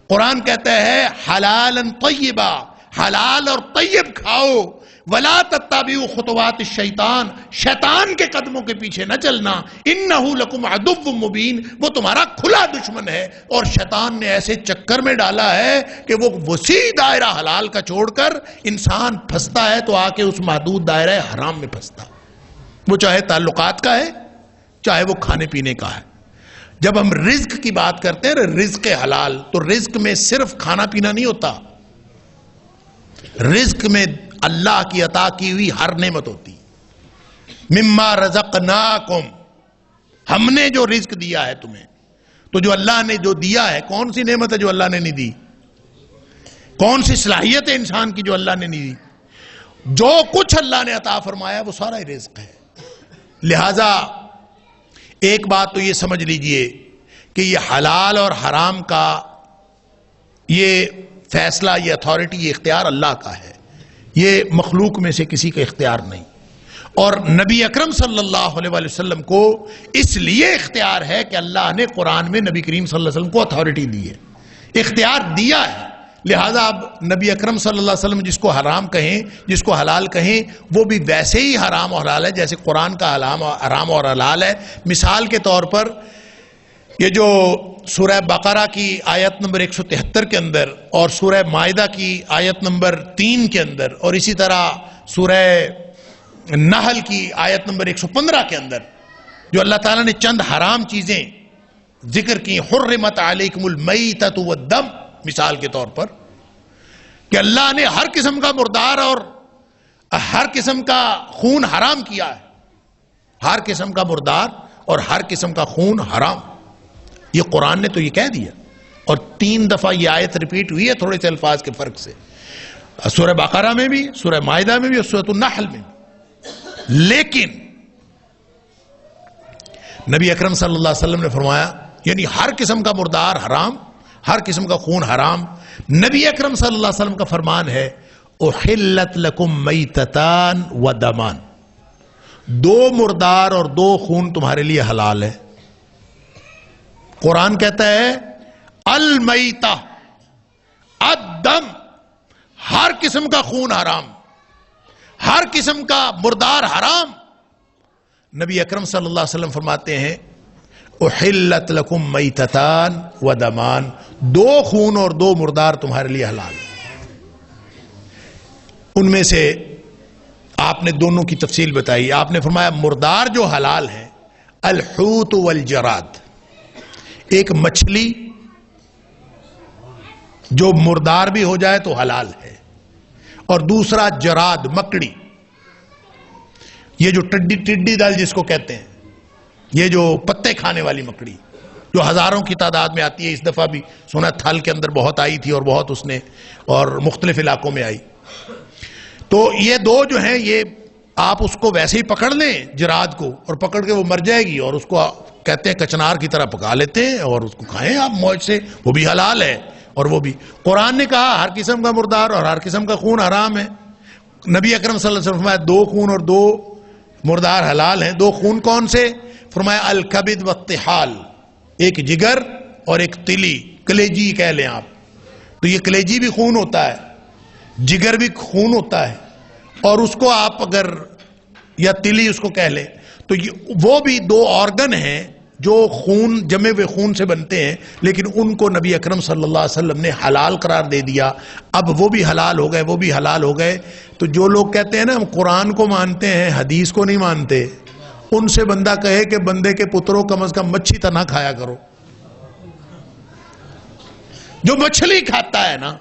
قرآن کہتا ہے حلالا طیبا, حلال اور طیب کھاؤ. ولا تتبعوا خطوات الشیطان, شیطان کے قدموں کے پیچھے نہ چلنا. انہ لکم عدو مبین, وہ تمہارا کھلا دشمن ہے. اور شیطان نے ایسے چکر میں ڈالا ہے کہ وہ وسیع دائرہ حلال کا چھوڑ کر انسان پھنستا ہے تو آ کے اس محدود دائرہ حرام میں پھنستا. وہ چاہے تعلقات کا ہے, چاہے وہ کھانے پینے کا ہے. جب ہم رزق کی بات کرتے ہیں, رزق حلال, تو رزق میں صرف کھانا پینا نہیں ہوتا. رزق میں اللہ کی عطا کی ہوئی ہر نعمت ہوتی. مما رزقناکم, ہم نے جو رزق دیا ہے تمہیں, تو جو اللہ نے جو دیا ہے, کون سی نعمت ہے جو اللہ نے نہیں دی؟ کون سی صلاحیت ہے انسان کی جو اللہ نے نہیں دی؟ جو کچھ اللہ نے عطا فرمایا وہ سارا ہی رزق ہے. لہذا ایک بات تو یہ سمجھ لیجئے کہ یہ حلال اور حرام کا یہ فیصلہ, یہ اتھارٹی, یہ اختیار اللہ کا ہے, یہ مخلوق میں سے کسی کا اختیار نہیں. اور نبی اکرم صلی اللہ علیہ وسلم کو اس لیے اختیار ہے کہ اللہ نے قرآن میں نبی کریم صلی اللہ علیہ وسلم کو اتھارٹی دی ہے, اختیار دیا ہے. لہذا اب نبی اکرم صلی اللہ علیہ وسلم جس کو حرام کہیں, جس کو حلال کہیں, وہ بھی ویسے ہی حرام اور حلال ہے جیسے قرآن کا حرام اور حلال ہے. مثال کے طور پر یہ جو سورہ بقرہ کی آیت نمبر 173 کے اندر اور سورہ مائدہ کی آیت نمبر 3 کے اندر اور اسی طرح سورہ نحل کی آیت نمبر 115 کے اندر جو اللہ تعالیٰ نے چند حرام چیزیں ذکر کی, حرمت علیکم المیتۃ والدم, مثال کے طور پر کہ اللہ نے ہر قسم کا مردار اور ہر قسم کا خون حرام کیا ہے. ہر قسم کا مردار اور ہر قسم کا خون حرام, یہ قرآن نے تو یہ کہہ دیا. اور 3 دفعہ یہ آیت ریپیٹ ہوئی ہے تھوڑے سے الفاظ کے فرق سے, سورہ بقرہ میں بھی, سورہ مائدہ میں بھی اور سورۃ النحل میں. لیکن نبی اکرم صلی اللہ علیہ وسلم نے فرمایا یعنی ہر قسم کا مردار حرام, ہر قسم کا خون حرام. نبی اکرم صلی اللہ علیہ وسلم کا فرمان ہے احلت لکم میتتان و دمان، دو مردار اور دو خون تمہارے لیے حلال ہے۔ قرآن کہتا ہے المیتہ الدم، ہر قسم کا خون حرام، ہر قسم کا مردار حرام۔ نبی اکرم صلی اللہ علیہ وسلم فرماتے ہیں احلت لکم میتتان و دمان، دو خون اور دو مردار تمہارے لیے حلال۔ ان میں سے آپ نے دونوں کی تفصیل بتائی۔ آپ نے فرمایا مردار جو حلال ہے الحوت والجراد، ایک مچھلی جو مردار بھی ہو جائے تو حلال ہے، اور دوسرا جراد مکڑی، یہ جو ٹڈی دل جس کو کہتے ہیں، یہ جو پتے کھانے والی مکڑی جو ہزاروں کی تعداد میں آتی ہے، اس دفعہ بھی سنا تھل کے اندر بہت آئی تھی اور بہت اس نے اور مختلف علاقوں میں آئی۔ تو یہ دو جو ہیں یہ آپ اس کو ویسے ہی پکڑ لیں جراد کو، اور پکڑ کے وہ مر جائے گی اور اس کو کہتے ہیں کچنار کی طرح پکا لیتے ہیں اور اس کو کھائیں آپ موج سے، وہ بھی حلال ہے۔ اور وہ بھی قرآن نے کہا ہر قسم کا مردار اور ہر قسم کا خون حرام ہے۔ نبی اکرم صلی اللہ علیہ وسلم فرمایا دو خون اور دو مردار حلال ہیں۔ دو خون کون سے؟ فرمایا الکبد والطحال، ایک جگر اور ایک تلی، کلیجی کہہ لیں آپ، تو یہ کلیجی بھی خون ہوتا ہے، جگر بھی خون ہوتا ہے، اور اس کو آپ اگر یا تلی اس کو کہہ لیں تو وہ بھی دو آرگن ہیں جو خون جمے ہوئے خون سے بنتے ہیں، لیکن ان کو نبی اکرم صلی اللہ علیہ وسلم نے حلال قرار دے دیا۔ اب وہ بھی حلال ہو گئے، وہ بھی حلال ہو گئے۔ تو جو لوگ کہتے ہیں نا ہم قرآن کو مانتے ہیں حدیث کو نہیں مانتے، ان سے بندہ کہے کہ بندے کے پتروں کم از کم مچھی تو نہ کھایا کرو۔ جو مچھلی کھاتا ہے نا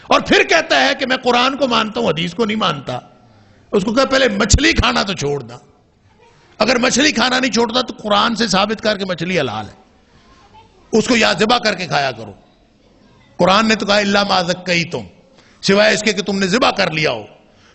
اور پھر کہتا ہے کہ میں قرآن کو مانتا ہوں حدیث کو نہیں مانتا، اس کو کہ پہلے مچھلی کھانا تو چھوڑ دا۔ اگر مچھلی کھانا نہیں چھوڑتا تو قرآن سے ثابت کر کے مچھلی حلال ہے، اس کو یا ذبح کر کے کھایا کرو۔ قرآن نے تو کہا الا ما ذکیتم، سوائے اس کے کہ تم نے ذبح کر لیا ہو۔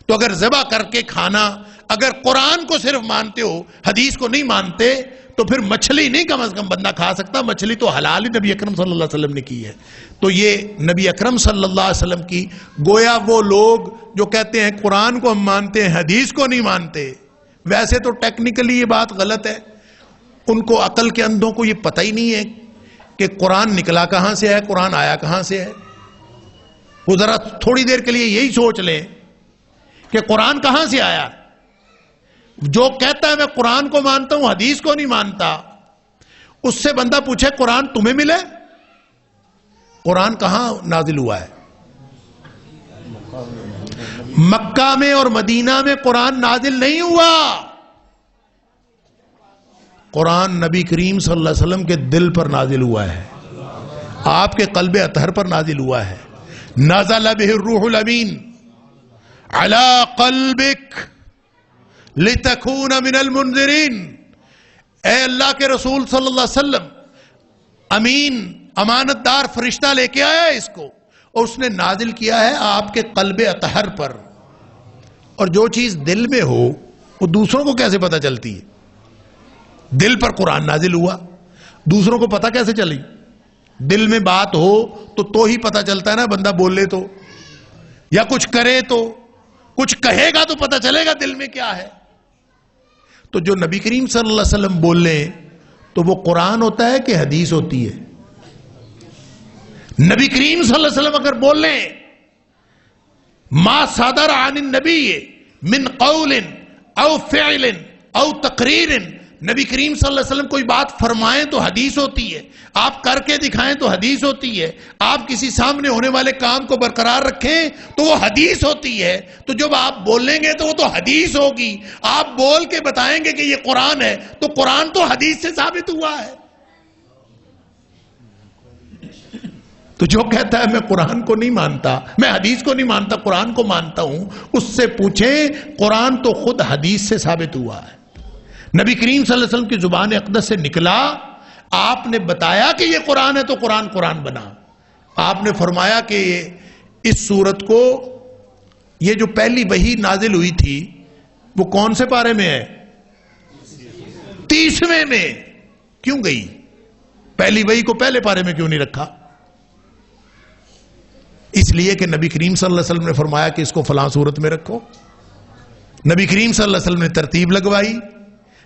تو اگر ذبح کر کے کھانا، اگر قرآن کو صرف مانتے ہو حدیث کو نہیں مانتے، تو پھر مچھلی نہیں کم از کم بندہ کھا سکتا، مچھلی تو حلال ہی نبی اکرم صلی اللہ علیہ وسلم نے کی ہے۔ تو یہ نبی اکرم صلی اللہ علیہ وسلم کی، گویا وہ لوگ جو کہتے ہیں قرآن کو ہم مانتے ہیں حدیث کو نہیں مانتے، ویسے تو ٹیکنیکلی یہ بات غلط ہے، ان کو عقل کے اندھوں کو یہ پتہ ہی نہیں ہے کہ قرآن نکلا کہاں سے ہے، قرآن آیا کہاں سے ہے۔ وہ ذرا تھوڑی دیر کے لیے یہی سوچ لیں کہ قرآن کہاں سے آیا۔ جو کہتا ہے میں قرآن کو مانتا ہوں حدیث کو نہیں مانتا، اس سے بندہ پوچھے قرآن تمہیں ملے؟ قرآن کہاں نازل ہوا ہے؟ مکہ میں اور مدینہ میں قرآن نازل نہیں ہوا۔ قرآن نبی کریم صلی اللہ علیہ وسلم کے دل پر نازل ہوا ہے، آپ کے قلب اطہر پر نازل ہوا ہے۔ نزل بہ الروح الامین علی قلبک لتکون من المنذرین۔ اے اللہ کے رسول صلی اللہ علیہ وسلم، امین امانت دار فرشتہ لے کے آیا ہے اس کو، اور اس نے نازل کیا ہے آپ کے قلب اطہر پر۔ اور جو چیز دل میں ہو وہ دوسروں کو کیسے پتہ چلتی ہے؟ دل پر قرآن نازل ہوا، دوسروں کو پتہ کیسے چلی؟ دل میں بات ہو تو ہی پتہ چلتا ہے نا، بندہ بولے تو یا کچھ کرے تو، کچھ کہے گا تو پتہ چلے گا دل میں کیا ہے۔ تو جو نبی کریم صلی اللہ علیہ وسلم بول لیں تو وہ قرآن ہوتا ہے کہ حدیث ہوتی ہے؟ نبی کریم صلی اللہ علیہ وسلم اگر بول لیں ما صدر عن النبی من قول او فعل او تقریر، نبی کریم صلی اللہ علیہ وسلم کوئی بات فرمائیں تو حدیث ہوتی ہے، آپ کر کے دکھائیں تو حدیث ہوتی ہے، آپ کسی سامنے ہونے والے کام کو برقرار رکھیں تو وہ حدیث ہوتی ہے۔ تو جب آپ بولیں گے تو وہ تو حدیث ہوگی، آپ بول کے بتائیں گے کہ یہ قرآن ہے تو قرآن تو حدیث سے ثابت ہوا ہے۔ تو جو کہتا ہے میں قرآن کو نہیں مانتا، میں حدیث کو نہیں مانتا، قرآن کو مانتا ہوں، اس سے پوچھیں قرآن تو خود حدیث سے ثابت ہوا ہے۔ نبی کریم صلی اللہ علیہ وسلم کی زبان اقدس سے نکلا، آپ نے بتایا کہ یہ قرآن ہے تو قرآن بنا۔ آپ نے فرمایا کہ اس سورت کو، یہ جو پہلی وحی نازل ہوئی تھی وہ کون سے پارے میں ہے؟ 30ویں میں کیوں گئی؟ پہلی وحی کو پہلے پارے میں کیوں نہیں رکھا؟ اس لیے کہ نبی کریم صلی اللہ علیہ وسلم نے فرمایا کہ اس کو فلاں صورت میں رکھو. نبی کریم صلی اللہ علیہ وسلم نے ترتیب لگوائی.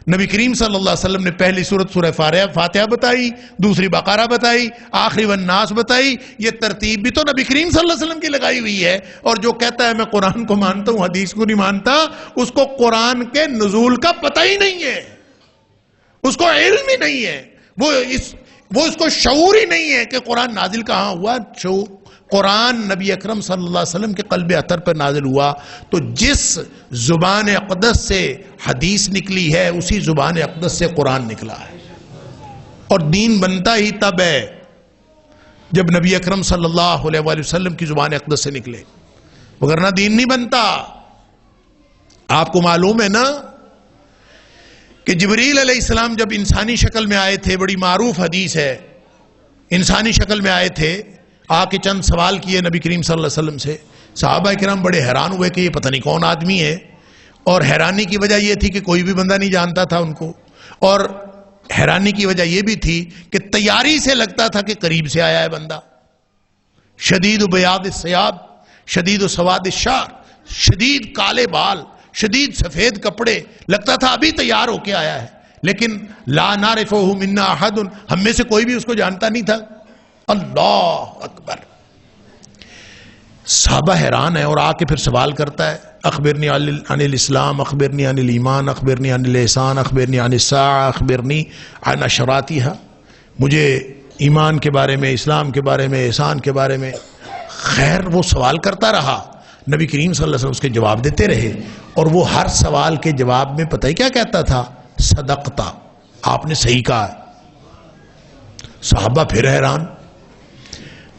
نبی کریم صلی اللہ علیہ وسلم نے پہلی صورت سورہ فاتحہ بتائی, دوسری بقرہ بتائی, آخری والناس بتائی. یہ ترتیب بھی تو نبی کریم صلی اللہ علیہ وسلم کی لگائی ہوئی ہے. اور جو کہتا ہے میں قرآن کو مانتا ہوں حدیث کو نہیں مانتا, اس کو قرآن کے نزول کا پتہ ہی نہیں ہے, اس کو علم ہی نہیں ہے, وہ اس کو شعور ہی نہیں ہے کہ قرآن نازل کہاں ہوا. قرآن نبی اکرم صلی اللہ علیہ وسلم کے قلب اطہر پر نازل ہوا, تو جس زبان اقدس سے حدیث نکلی ہے اسی زبان اقدس سے قرآن نکلا ہے. اور دین بنتا ہی تب ہے جب نبی اکرم صلی اللہ علیہ وآلہ وسلم کی زبان اقدس سے نکلے, وگرنہ دین نہیں بنتا. آپ کو معلوم ہے نا کہ جبریل علیہ السلام جب انسانی شکل میں آئے تھے, بڑی معروف حدیث ہے, انسانی شکل میں آئے تھے, آ کے چند سوال کیے نبی کریم صلی اللہ علیہ وسلم سے. صحابہ کرام بڑے حیران ہوئے کہ یہ پتہ نہیں کون آدمی ہے, اور حیرانی کی وجہ یہ تھی کہ کوئی بھی بندہ نہیں جانتا تھا ان کو, اور حیرانی کی وجہ یہ بھی تھی کہ تیاری سے لگتا تھا کہ قریب سے آیا ہے بندہ. شدید بیاض الثیاب, شدید سواد الشعر, شدید کالے بال, شدید سفید کپڑے, لگتا تھا ابھی تیار ہو کے آیا ہے. لیکن لا نعرفہ منا احد, ہم میں سے کوئی بھی اس کو جانتا نہیں تھا. اللہ اکبر. صحابہ حیران ہے, اور آ کے پھر سوال کرتا ہے, اخبرنی عن الاسلام, اخبرنی عن الایمان, اخبرنی عن الاحسان, اخبرنی عن الساعہ, اخبرنی عن اشراطها, مجھے ایمان کے بارے میں, اسلام کے بارے میں, احسان کے بارے میں. خیر وہ سوال کرتا رہا, نبی کریم صلی اللہ علیہ وسلم اس کے جواب دیتے رہے, اور وہ ہر سوال کے جواب میں پتہ ہی کیا کہتا تھا؟ صدقتا, آپ نے صحیح کہا. صحابہ پھر حیران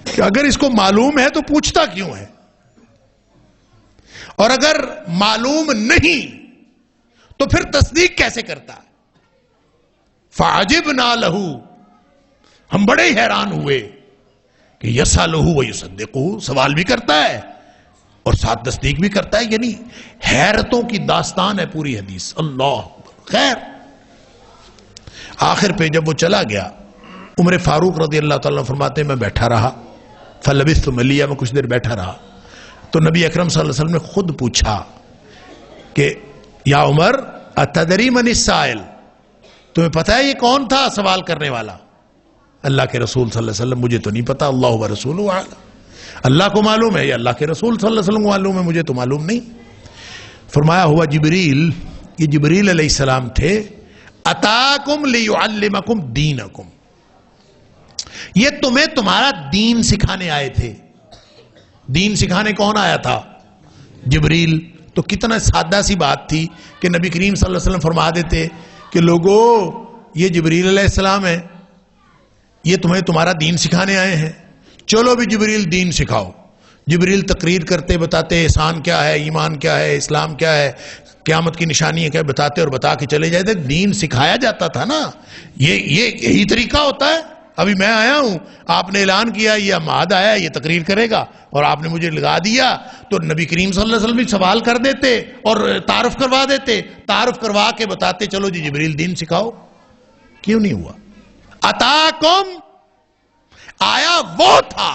کہ اگر اس کو معلوم ہے تو پوچھتا کیوں ہے, اور اگر معلوم نہیں تو پھر تصدیق کیسے کرتا؟ فعجبنا لہ, ہم بڑے حیران ہوئے کہ یسألہ ویصدقہ, سوال بھی کرتا ہے اور ساتھ تصدیق بھی کرتا ہے. یعنی حیرتوں کی داستان ہے پوری حدیث. اللہ. خیر آخر پہ جب وہ چلا گیا, عمر فاروق رضی اللہ تعالیٰ عنہ فرماتے ہیں میں بیٹھا رہا, فلبثت ملیہ, میں کچھ دیر بیٹھا رہا, تو نبی اکرم صلی اللہ علیہ وسلم نے خود پوچھا کہ یا عمر اتدری من السائل, تمہیں پتہ ہے یہ کون تھا سوال کرنے والا؟ اللہ کے رسول صلی اللہ علیہ وسلم, مجھے تو نہیں پتا, اللہ ورسولہ اعلم, اللہ کو معلوم ہے, یا اللہ کے رسول صلی اللہ علیہ وسلم کو معلوم ہے, مجھے تو معلوم نہیں. فرمایا ہوا جبریل, یہ جبریل علیہ السلام تھے, اتاکم لیعلمکم دینکم, یہ تمہیں تمہارا دین سکھانے آئے تھے. دین سکھانے کون آیا تھا؟ جبریل. تو کتنا سادہ سی بات تھی کہ نبی کریم صلی اللہ علیہ وسلم فرما دیتے کہ لوگو یہ جبریل علیہ السلام ہے, یہ تمہیں تمہارا دین سکھانے آئے ہیں, چلو بھی جبریل دین سکھاؤ. جبریل تقریر کرتے بتاتے احسان کیا ہے, ایمان کیا ہے, اسلام کیا ہے, قیامت کی نشانی ہے کیا, بتاتے اور بتا کے چلے جاتے. دین سکھایا جاتا تھا نا. یہی طریقہ ہوتا ہے. ابھی میں آیا ہوں, آپ نے اعلان کیا یہ مہد آیا یہ تقریر کرے گا, اور آپ نے مجھے لگا دیا, تو نبی کریم صلی اللہ علیہ وسلم بھی سوال کر دیتے اور تعارف کروا دیتے, تعارف کروا کے بتاتے چلو جی جبریل دین سکھاؤ. کیوں نہیں ہوا؟ اتاکم, آیا وہ تھا,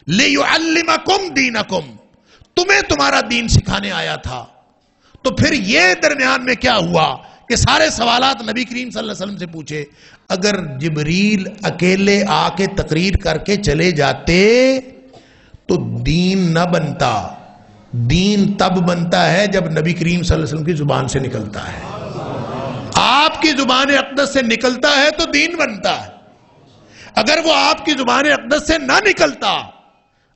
لیعلمکم دینکم, تمہیں تمہارا دین سکھانے آیا تھا. تو پھر یہ درمیان میں کیا ہوا کہ سارے سوالات نبی کریم صلی اللہ علیہ وسلم سے پوچھے. اگر جبریل اکیلے آ کے تقریر کر کے چلے جاتے تو دین نہ بنتا. دین تب بنتا ہے جب نبی کریم صلی اللہ علیہ وسلم کی زبان سے نکلتا ہے. آپ کی زبان اقدس سے نکلتا ہے تو دین بنتا ہے. اگر وہ آپ کی زبان اقدس سے نہ نکلتا,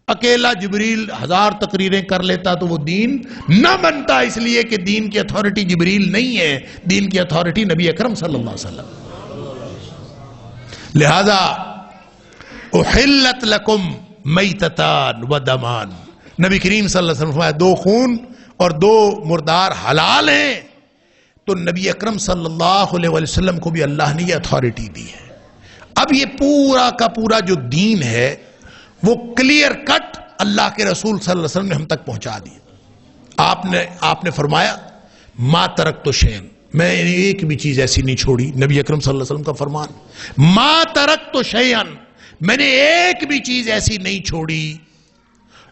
اکیلا جبریل 1000 تقریریں کر لیتا, تو وہ دین نہ بنتا. اس لیے کہ دین کی اتھارٹی جبریل نہیں ہے, دین کی اتھارٹی نبی اکرم صلی اللہ علیہ وسلم. لہذا احلت لکم میتتان و دمان, نبی کریم صلی اللہ علیہ وسلم فرمایا 2 خون اور 2 مردار حلال ہیں. تو نبی اکرم صلی اللہ علیہ وسلم کو بھی اللہ نے یہ اتھارٹی دی ہے. اب یہ پورا کا پورا جو دین ہے وہ کلیئر کٹ اللہ کے رسول صلی اللہ علیہ وسلم نے ہم تک پہنچا دیا. آپ نے فرمایا ما ترکت شیئن, میں ایک بھی چیز ایسی نہیں چھوڑی. نبی اکرم صلی اللہ علیہ وسلم کا فرمان, ما ترکت شیئن, میں نے ایک بھی چیز ایسی نہیں چھوڑی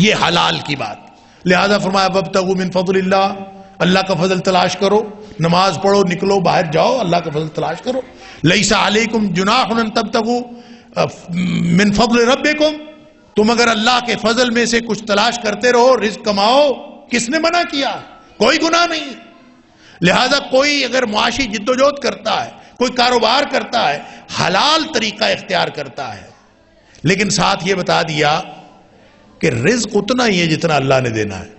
یہ حلال کی بات. لہذا فرمایا وابتغوا من فضل اللہ، اللہ کا فضل تلاش کرو، نماز پڑھو، نکلو باہر جاؤ، اللہ کا فضل تلاش کرو. لیس علیکم جناح ان تبتغوا من فضل ربکم، تم اگر اللہ کے فضل میں سے کچھ تلاش کرتے رہو، رزق کماؤ، کس نے منع کیا؟ کوئی گناہ نہیں. لہذا کوئی اگر معاشی جدوجہد کرتا ہے، کوئی کاروبار کرتا ہے، حلال طریقہ اختیار کرتا ہے، لیکن ساتھ یہ بتا دیا کہ رزق اتنا ہی ہے جتنا اللہ نے دینا ہے.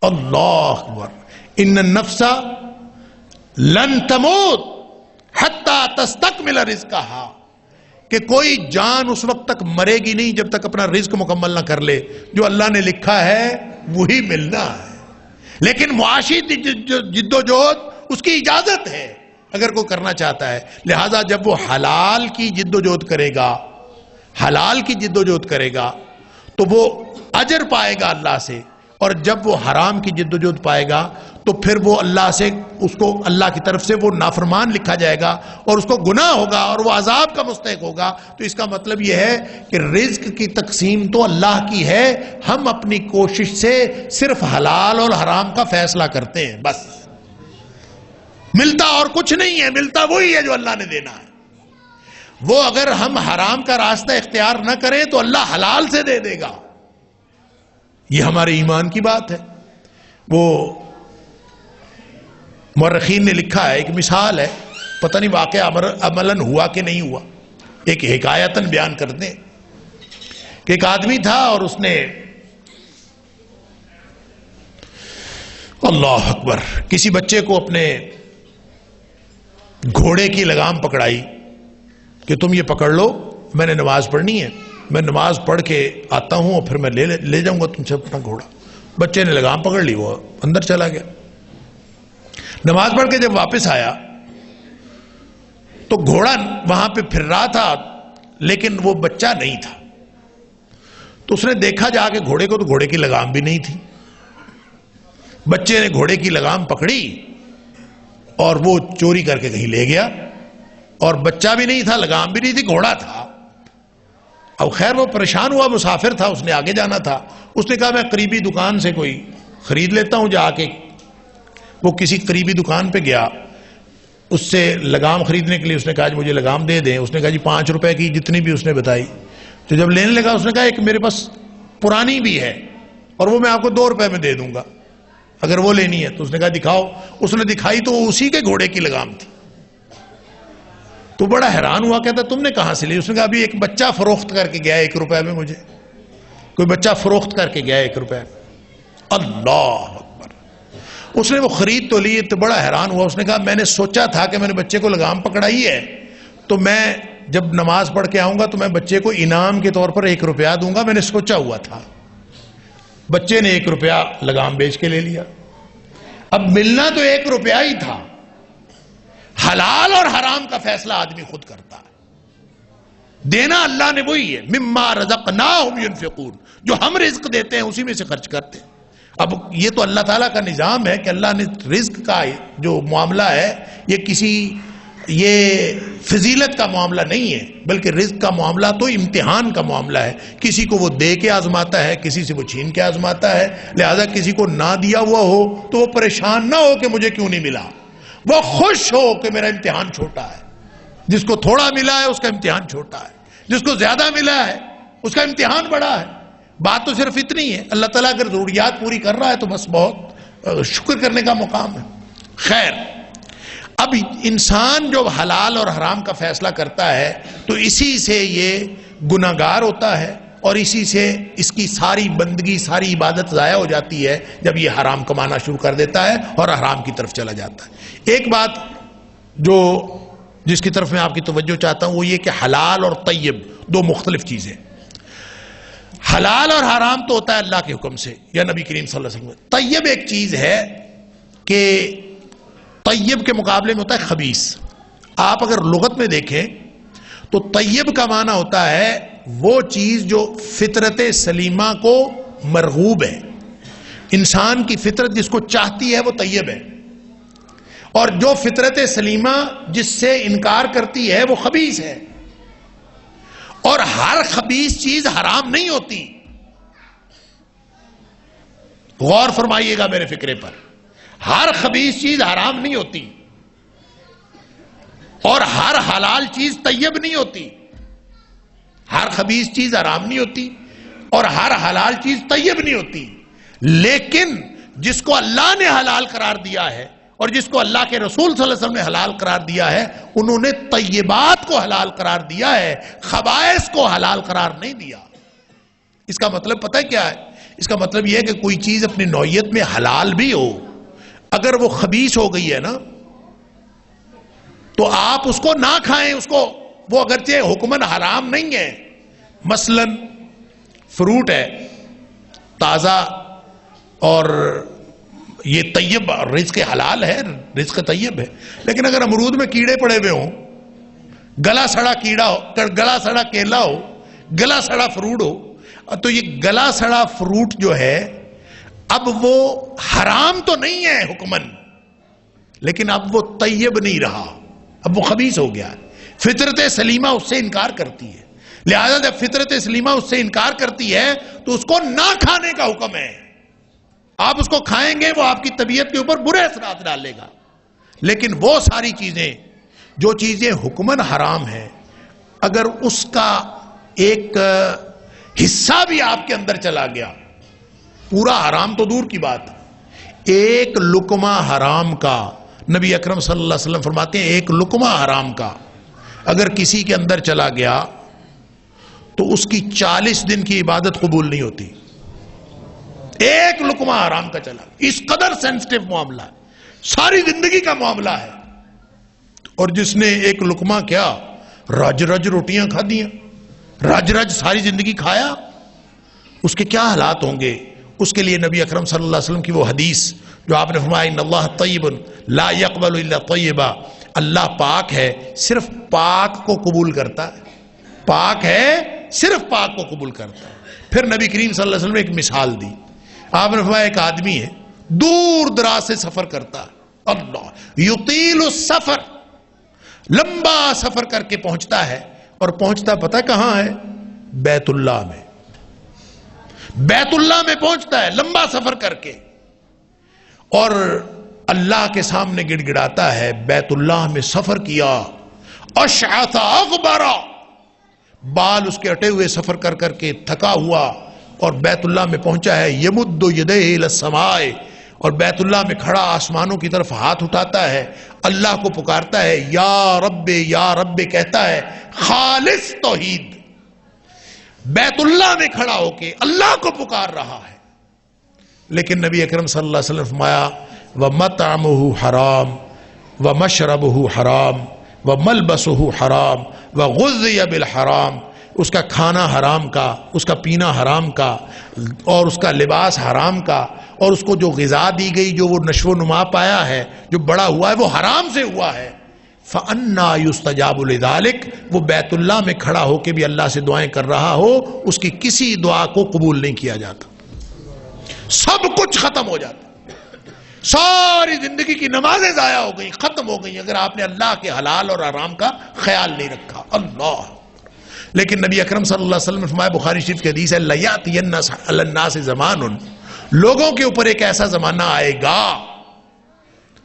اللہ اکبر. ان النفس لن تموت حتی تستکمل رزقہا، کہ کوئی جان اس وقت تک مرے گی نہیں جب تک اپنا رزق مکمل نہ کر لے. جو اللہ نے لکھا ہے وہی ملنا ہے، لیکن معاشی جدوجہد اس کی اجازت ہے اگر کوئی کرنا چاہتا ہے. لہذا جب وہ حلال کی جدوجہد کرے گا، حلال کی جدوجہد کرے گا تو وہ اجر پائے گا اللہ سے، اور جب وہ حرام کی جدوجہد پائے گا تو پھر وہ اللہ سے، اس کو اللہ کی طرف سے وہ نافرمان لکھا جائے گا اور اس کو گناہ ہوگا اور وہ عذاب کا مستحق ہوگا. تو اس کا مطلب یہ ہے کہ رزق کی تقسیم تو اللہ کی ہے، ہم اپنی کوشش سے صرف حلال اور حرام کا فیصلہ کرتے ہیں بس. ملتا اور کچھ نہیں ہے، ملتا وہی ہے جو اللہ نے دینا ہے. وہ اگر ہم حرام کا راستہ اختیار نہ کریں تو اللہ حلال سے دے دے گا. یہ ہمارے ایمان کی بات ہے. وہ مورخین نے لکھا ہے، ایک مثال ہے، پتہ نہیں واقعہ عملاً ہوا کہ نہیں ہوا، ایک حکایتاً بیان کرتے ہیں کہ ایک آدمی تھا اور اس نے اللہ اکبر کسی بچے کو اپنے گھوڑے کی لگام پکڑائی کہ تم یہ پکڑ لو، میں نے نماز پڑھنی ہے، میں نماز پڑھ کے آتا ہوں اور پھر میں لے جاؤں گا تم سے اپنا گھوڑا. بچے نے لگام پکڑ لی، وہ اندر چلا گیا. نماز پڑھ کے جب واپس آیا تو گھوڑا وہاں پہ پھر رہا تھا لیکن وہ بچہ نہیں تھا. تو اس نے دیکھا جا کے گھوڑے کو، تو گھوڑے کی لگام بھی نہیں تھی. بچے نے گھوڑے کی لگام پکڑی اور وہ چوری کر کے کہیں لے گیا، اور بچہ بھی نہیں تھا، لگام بھی نہیں تھی، گھوڑا تھا. اب خیر وہ پریشان ہوا، مسافر تھا، اس نے آگے جانا تھا. اس نے کہا میں قریبی دکان سے کوئی خرید لیتا ہوں جا کے. وہ کسی قریبی دکان پہ گیا، اس سے لگام خریدنے کے لیے اس نے کہا مجھے لگام دے دیں. اس نے کہا جی 5 روپے کی، جتنی بھی اس نے بتائی. تو جب لینے لگا اس نے کہا ایک میرے پاس پرانی بھی ہے اور وہ میں آپ کو 2 روپے میں دے دوں گا اگر وہ لینی ہے. تو اس نے کہا دکھاؤ. اس نے دکھائی تو اسی کے گھوڑے کی لگام تھی. تو بڑا حیران ہوا، کہتا تم نے کہاں سے لی؟ اس نے کہا ابھی ایک بچہ فروخت کر کے گیا 1 روپے میں، مجھے کوئی بچہ فروخت کر کے گیا 1 روپے. اللہ اکبر. اس نے وہ خرید تو لی، تو بڑا حیران ہوا. اس نے کہا میں نے سوچا تھا کہ میں نے بچے کو لگام پکڑائی ہے تو میں جب نماز پڑھ کے آؤں گا تو میں بچے کو انعام کے طور پر 1 روپیہ دوں گا، میں نے سوچا ہوا تھا. بچے نے 1 روپیہ لگام بیچ کے لے لیا. اب ملنا تو 1 روپیہ ہی تھا. حلال اور حرام کا فیصلہ آدمی خود کرتا ہے. دینا اللہ نے وہی ہے، مما رزقناہم ينفقون، جو ہم رزق دیتے ہیں اسی میں سے خرچ کرتے ہیں. اب یہ تو اللہ تعالیٰ کا نظام ہے کہ اللہ نے رزق کا جو معاملہ ہے یہ فضیلت کا معاملہ نہیں ہے، بلکہ رزق کا معاملہ تو امتحان کا معاملہ ہے. کسی کو وہ دے کے آزماتا ہے، کسی سے وہ چھین کے آزماتا ہے. لہذا کسی کو نہ دیا ہوا ہو تو وہ پریشان نہ ہو کہ مجھے کیوں نہیں ملا، وہ خوش ہو کہ میرا امتحان چھوٹا ہے. جس کو تھوڑا ملا ہے اس کا امتحان چھوٹا ہے، جس کو زیادہ ملا ہے اس کا امتحان بڑا ہے. بات تو صرف اتنی ہے، اللہ تعالیٰ اگر ضروریات پوری کر رہا ہے تو بس بہت شکر کرنے کا مقام ہے. خیر، اب انسان جو حلال اور حرام کا فیصلہ کرتا ہے تو اسی سے یہ گناہگار ہوتا ہے، اور اسی سے اس کی ساری بندگی، ساری عبادت ضائع ہو جاتی ہے جب یہ حرام کمانا شروع کر دیتا ہے اور حرام کی طرف چلا جاتا ہے. ایک بات جس کی طرف میں آپ کی توجہ چاہتا ہوں وہ یہ کہ حلال اور طیب 2 مختلف چیزیں. حلال اور حرام تو ہوتا ہے اللہ کے حکم سے یا نبی کریم صلی اللہ علیہ وسلم. طیب ایک چیز ہے کہ طیب کے مقابلے میں ہوتا ہے خبیث. آپ اگر لغت میں دیکھیں تو طیب کا معنی ہوتا ہے وہ چیز جو فطرت سلیمہ کو مرغوب ہے. انسان کی فطرت جس کو چاہتی ہے وہ طیب ہے، اور جو فطرت سلیمہ جس سے انکار کرتی ہے وہ خبیث ہے. اور ہر خبیث چیز حرام نہیں ہوتی. غور فرمائیے گا میرے فکرے پر. ہر خبیث چیز حرام نہیں ہوتی اور ہر حلال چیز طیب نہیں ہوتی. ہر خبیث چیز حرام نہیں ہوتی اور ہر حلال چیز طیب نہیں ہوتی. لیکن جس کو اللہ نے حلال قرار دیا ہے اور جس کو اللہ کے رسول صلی اللہ علیہ وسلم نے حلال قرار دیا ہے, انہوں نے طیبات کو حلال قرار دیا ہے, خبائث کو حلال قرار نہیں دیا. اس کا مطلب پتہ ہے کیا ہے؟ اس کا مطلب یہ ہے کہ کوئی چیز اپنی نوعیت میں حلال بھی ہو, اگر وہ خبیث ہو گئی ہے نا تو آپ اس کو نہ کھائیں. اس کو وہ اگرچہ حکماً حرام نہیں ہے. مثلا فروٹ ہے تازہ اور یہ طیب, رزق حلال ہے, رزق طیب ہے, لیکن اگر امرود میں کیڑے پڑے ہوئے ہوں, گلا سڑا کیڑا ہو, گلا سڑا کیلا ہو, گلا سڑا فروٹ ہو, تو یہ گلا سڑا فروٹ جو ہے اب وہ حرام تو نہیں ہے حکماً, لیکن اب وہ طیب نہیں رہا, اب وہ خبیث ہو گیا. فطرت سلیمہ اس سے انکار کرتی ہے. لہذا جب فطرت سلیمہ اس سے انکار کرتی ہے تو اس کو نہ کھانے کا حکم ہے. آپ اس کو کھائیں گے وہ آپ کی طبیعت کے اوپر برے اثرات ڈالے گا. لیکن وہ ساری چیزیں جو چیزیں حکماً حرام ہیں, اگر اس کا ایک حصہ بھی آپ کے اندر چلا گیا, پورا حرام تو دور کی بات, ایک لقمہ حرام کا, نبی اکرم صلی اللہ علیہ وسلم فرماتے ہیں ایک لقمہ حرام کا اگر کسی کے اندر چلا گیا تو اس کی 40 دن کی عبادت قبول نہیں ہوتی. ایک لقمہ حرام کا چلا, اس قدر سینسٹیو معاملہ ہے, ساری زندگی کا معاملہ ہے. اور جس نے ایک لقمہ کیا رج رج روٹیاں کھا دیا, رج رج ساری زندگی کھایا, اس کے کیا حالات ہوں گے. اس کے لیے نبی اکرم صلی اللہ علیہ وسلم کی وہ حدیث جو آپ نے فرمایا ان اللہ طیب لا یقبل الا طیبا, اللہ پاک ہے صرف پاک کو قبول کرتا ہے, پاک ہے صرف پاک کو قبول کرتا ہے. پھر نبی کریم صلی اللہ علیہ وسلم نے ایک مثال دی. آپ نے فرمایا ایک آدمی ہے دور دراز سے سفر کرتا ہے, اللہ یطیل السفر, لمبا سفر کر کے پہنچتا ہے, اور پہنچتا پتہ کہاں ہے؟ بیت اللہ میں. بیت اللہ میں پہنچتا ہے لمبا سفر کر کے, اور اللہ کے سامنے گڑ گڑاتا ہے بیت اللہ میں سفر کیا, اشعث اغبر, بال اس کے اٹے ہوئے سفر کر کر کے تھکا ہوا, اور بیت اللہ میں پہنچا ہے. یمد یدیہ الی السماء, اور بیت اللہ میں کھڑا آسمانوں کی طرف ہاتھ اٹھاتا ہے, اللہ کو پکارتا ہے یا رب کہتا ہے, خالص توحید, بیت اللہ میں کھڑا ہو کے اللہ کو پکار رہا ہے. لیکن نبی اکرم صلی اللہ علیہ وسلم فرمایا وَمَطْعَمُهُ حرام وَمَشْرَبُهُ حرام وَمَلْبَسُهُ حرام وَغُذِّيَ بِالْحرام, اس کا کھانا حرام کا, اس کا پینا حرام کا, اور اس کا لباس حرام کا, اور اس کو جو غذا دی گئی, جو وہ نشو و نما پایا ہے, جو بڑا ہوا ہے, وہ حرام سے ہوا ہے. فَأَنَّا يُسْتَجَابُ لِذَلِكَ, وہ بیت اللہ میں کھڑا ہو کے بھی اللہ سے دعائیں کر رہا ہو, اس کی کسی دعا کو قبول نہیں کیا جاتا, سب کچھ ختم ہو جاتا. ساری زندگی کی نمازیں ضائع ہو گئی, ختم ہو گئی, اگر آپ نے اللہ کے حلال اور حرام کا خیال نہیں رکھا. اللہ. لیکن نبی اکرم صلی اللہ علیہ وسلم نے فرمایا, بخاری شریف کی حدیث ہے, لَيَأْتِيَنَّ عَلَى النَّاسِ زَمَانٌ, لوگوں کے اوپر ایک ایسا زمانہ آئے گا,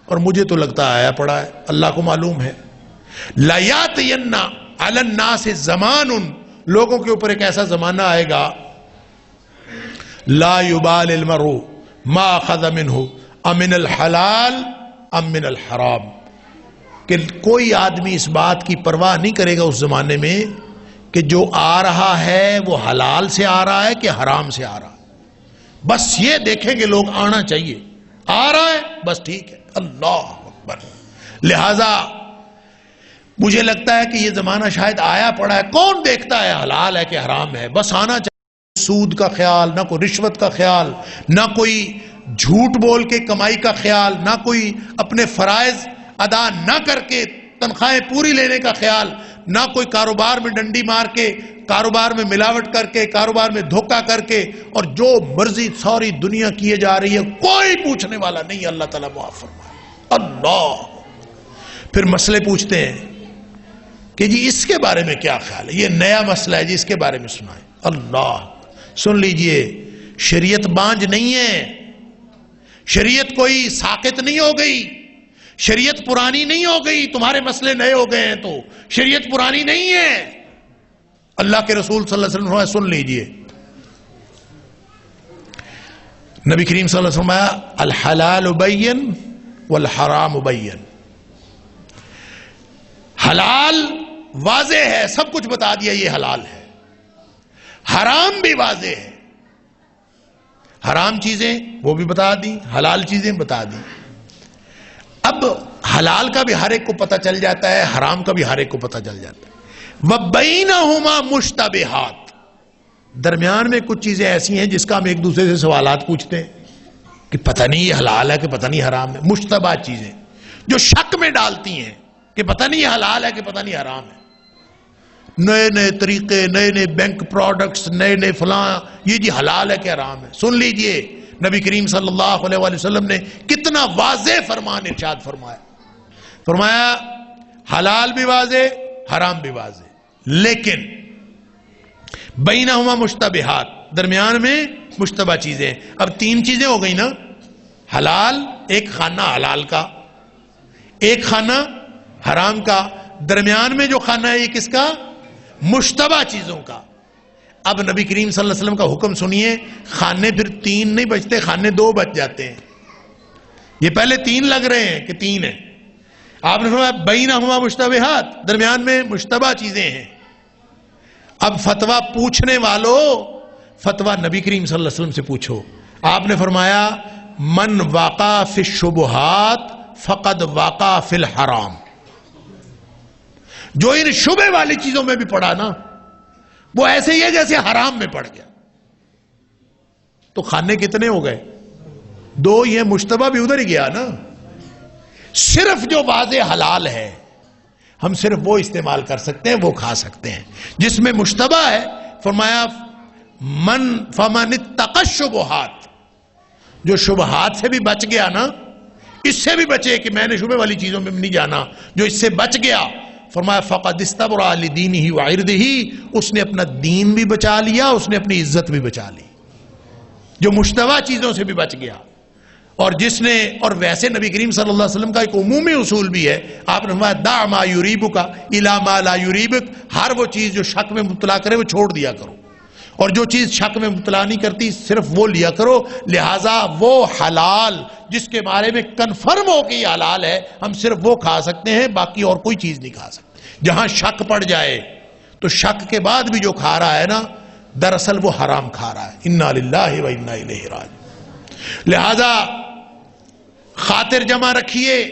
اور مجھے تو لگتا آیا پڑا ہے, اللہ کو معلوم ہے. لَيَأْتِيَنَّ عَلَى النَّاسِ زَمَانٌ, لوگوں کے اوپر ایک ایسا زمانہ آئے گا, لَا يُبَالِ الْمَرْءُ مَا أَخَذَ مِنْهُ امن الحلال امن الحرام, کہ کوئی آدمی اس بات کی پرواہ نہیں کرے گا اس زمانے میں کہ جو آ رہا ہے وہ حلال سے آ رہا ہے کہ حرام سے آ رہا ہے. بس یہ دیکھیں گے لوگ, آنا چاہیے, آ رہا ہے بس ٹھیک ہے. اللہ اکبر. لہذا مجھے لگتا ہے کہ یہ زمانہ شاید آیا پڑا ہے, کون دیکھتا ہے حلال ہے کہ حرام ہے, بس آنا چاہیے. سود کا خیال, نہ کوئی رشوت کا خیال, نہ کوئی جھوٹ بول کے کمائی کا خیال, نہ کوئی اپنے فرائض ادا نہ کر کے تنخواہیں پوری لینے کا خیال, نہ کوئی کاروبار میں ڈنڈی مار کے, کاروبار میں ملاوٹ کر کے, کاروبار میں دھوکہ کر کے, اور جو مرضی ساری دنیا کیے جا رہی ہے, کوئی پوچھنے والا نہیں. اللہ تعالیٰ معاف فرمائے. اللہ. پھر مسئلے پوچھتے ہیں کہ جی اس کے بارے میں کیا خیال ہے, یہ نیا مسئلہ ہے جی, اس کے بارے میں سنائیں. اللہ. سن لیجئے, شریعت بانج نہیں ہے, شریعت کوئی ساقط نہیں ہو گئی، شریعت پرانی نہیں ہو گئی، تمہارے مسئلے نئے ہو گئے ہیں تو شریعت پرانی نہیں ہے۔ اللہ کے رسول صلی اللہ علیہ وسلم سن لیجئے، نبی کریم صلی اللہ علیہ وسلم فرمایا الحلال بین والحرام بین، حلال واضح ہے، سب کچھ بتا دیا یہ حلال ہے، حرام بھی واضح ہے، حرام چیزیں وہ بھی بتا دی، حلال چیزیں بتا دی۔ اب حلال کا بھی ہر ایک کو پتہ چل جاتا ہے، حرام کا بھی ہر ایک کو پتہ چل جاتا ہے۔ وَبَيْنَهُمَا مُشْتَبِهَاتٌ، درمیان میں کچھ چیزیں ایسی ہیں جس کا ہم ایک دوسرے سے سوالات پوچھتے ہیں کہ پتہ نہیں یہ حلال ہے کہ پتہ نہیں حرام ہے، مشتبہ چیزیں جو شک میں ڈالتی ہیں کہ پتہ نہیں یہ حلال ہے کہ پتہ نہیں حرام ہے۔ نئے نئے طریقے، نئے نئے بینک پروڈکٹس، نئے نئے فلاں، یہ جی حلال ہے کہ حرام ہے۔ سن لیجئے نبی کریم صلی اللہ علیہ وآلہ وسلم نے کتنا واضح فرمان ارشاد فرمایا، فرمایا حلال بھی واضح، حرام بھی واضح، لیکن بینہما مشتبہات، درمیان میں مشتبہ چیزیں۔ اب تین چیزیں ہو گئی نا، حلال، ایک خانہ حلال کا، ایک خانہ حرام کا، درمیان میں جو خانہ ہے یہ کس کا؟ مشتبہ چیزوں کا۔ اب نبی کریم صلی اللہ علیہ وسلم کا حکم سنیے، خانے پھر تین نہیں بچتے، خانے دو بچ جاتے ہیں۔ یہ پہلے تین لگ رہے ہیں کہ تین ہیں، آپ نے فرمایا بینہما مشتبہات، درمیان میں مشتبہ چیزیں ہیں۔ اب فتویٰ پوچھنے والوں، فتویٰ نبی کریم صلی اللہ علیہ وسلم سے پوچھو۔ آپ نے فرمایا من وقع فی الشبہات فقد وقع فی الحرام، جو ان شبہ والی چیزوں میں بھی پڑا نا وہ ایسے ہی ہے جیسے حرام میں پڑ گیا۔ تو خانے کتنے ہو گئے؟ دو ہی ہیں، مشتبہ بھی ادھر ہی گیا نا۔ صرف جو واضح حلال ہے ہم صرف وہ استعمال کر سکتے ہیں، وہ کھا سکتے ہیں۔ جس میں مشتبہ ہے فرمایا فمن اتقى الشبہات، جو شبہات سے بھی بچ گیا نا، اس سے بھی بچے کہ میں نے شبہ والی چیزوں میں نہیں جانا، جو اس سے بچ گیا فرمایا فقد استبرأ لدینہ وعرضہ، اس نے اپنا دین بھی بچا لیا، اس نے اپنی عزت بھی بچا لی، جو مشتبہ چیزوں سے بھی بچ گیا۔ اور جس نے، اور ویسے نبی کریم صلی اللہ علیہ وسلم کا ایک عمومی اصول بھی ہے، آپ نے فرمایا دع ما یریبک الی ما لا یریبک، ہر وہ چیز جو شک میں مبتلا کرے وہ چھوڑ دیا کرو، اور جو چیز شک میں مبتلا نہیں کرتی صرف وہ لیا کرو۔ لہٰذا وہ حلال جس کے بارے میں کنفرم ہو کہ یہ حلال ہے ہم صرف وہ کھا سکتے ہیں، باقی اور کوئی چیز نہیں کھا سکتے۔ جہاں شک پڑ جائے تو شک کے بعد بھی جو کھا رہا ہے نا دراصل وہ حرام کھا رہا ہے۔ انا للہ و انا الیہ راجعون۔ لہذا خاطر جمع رکھیے،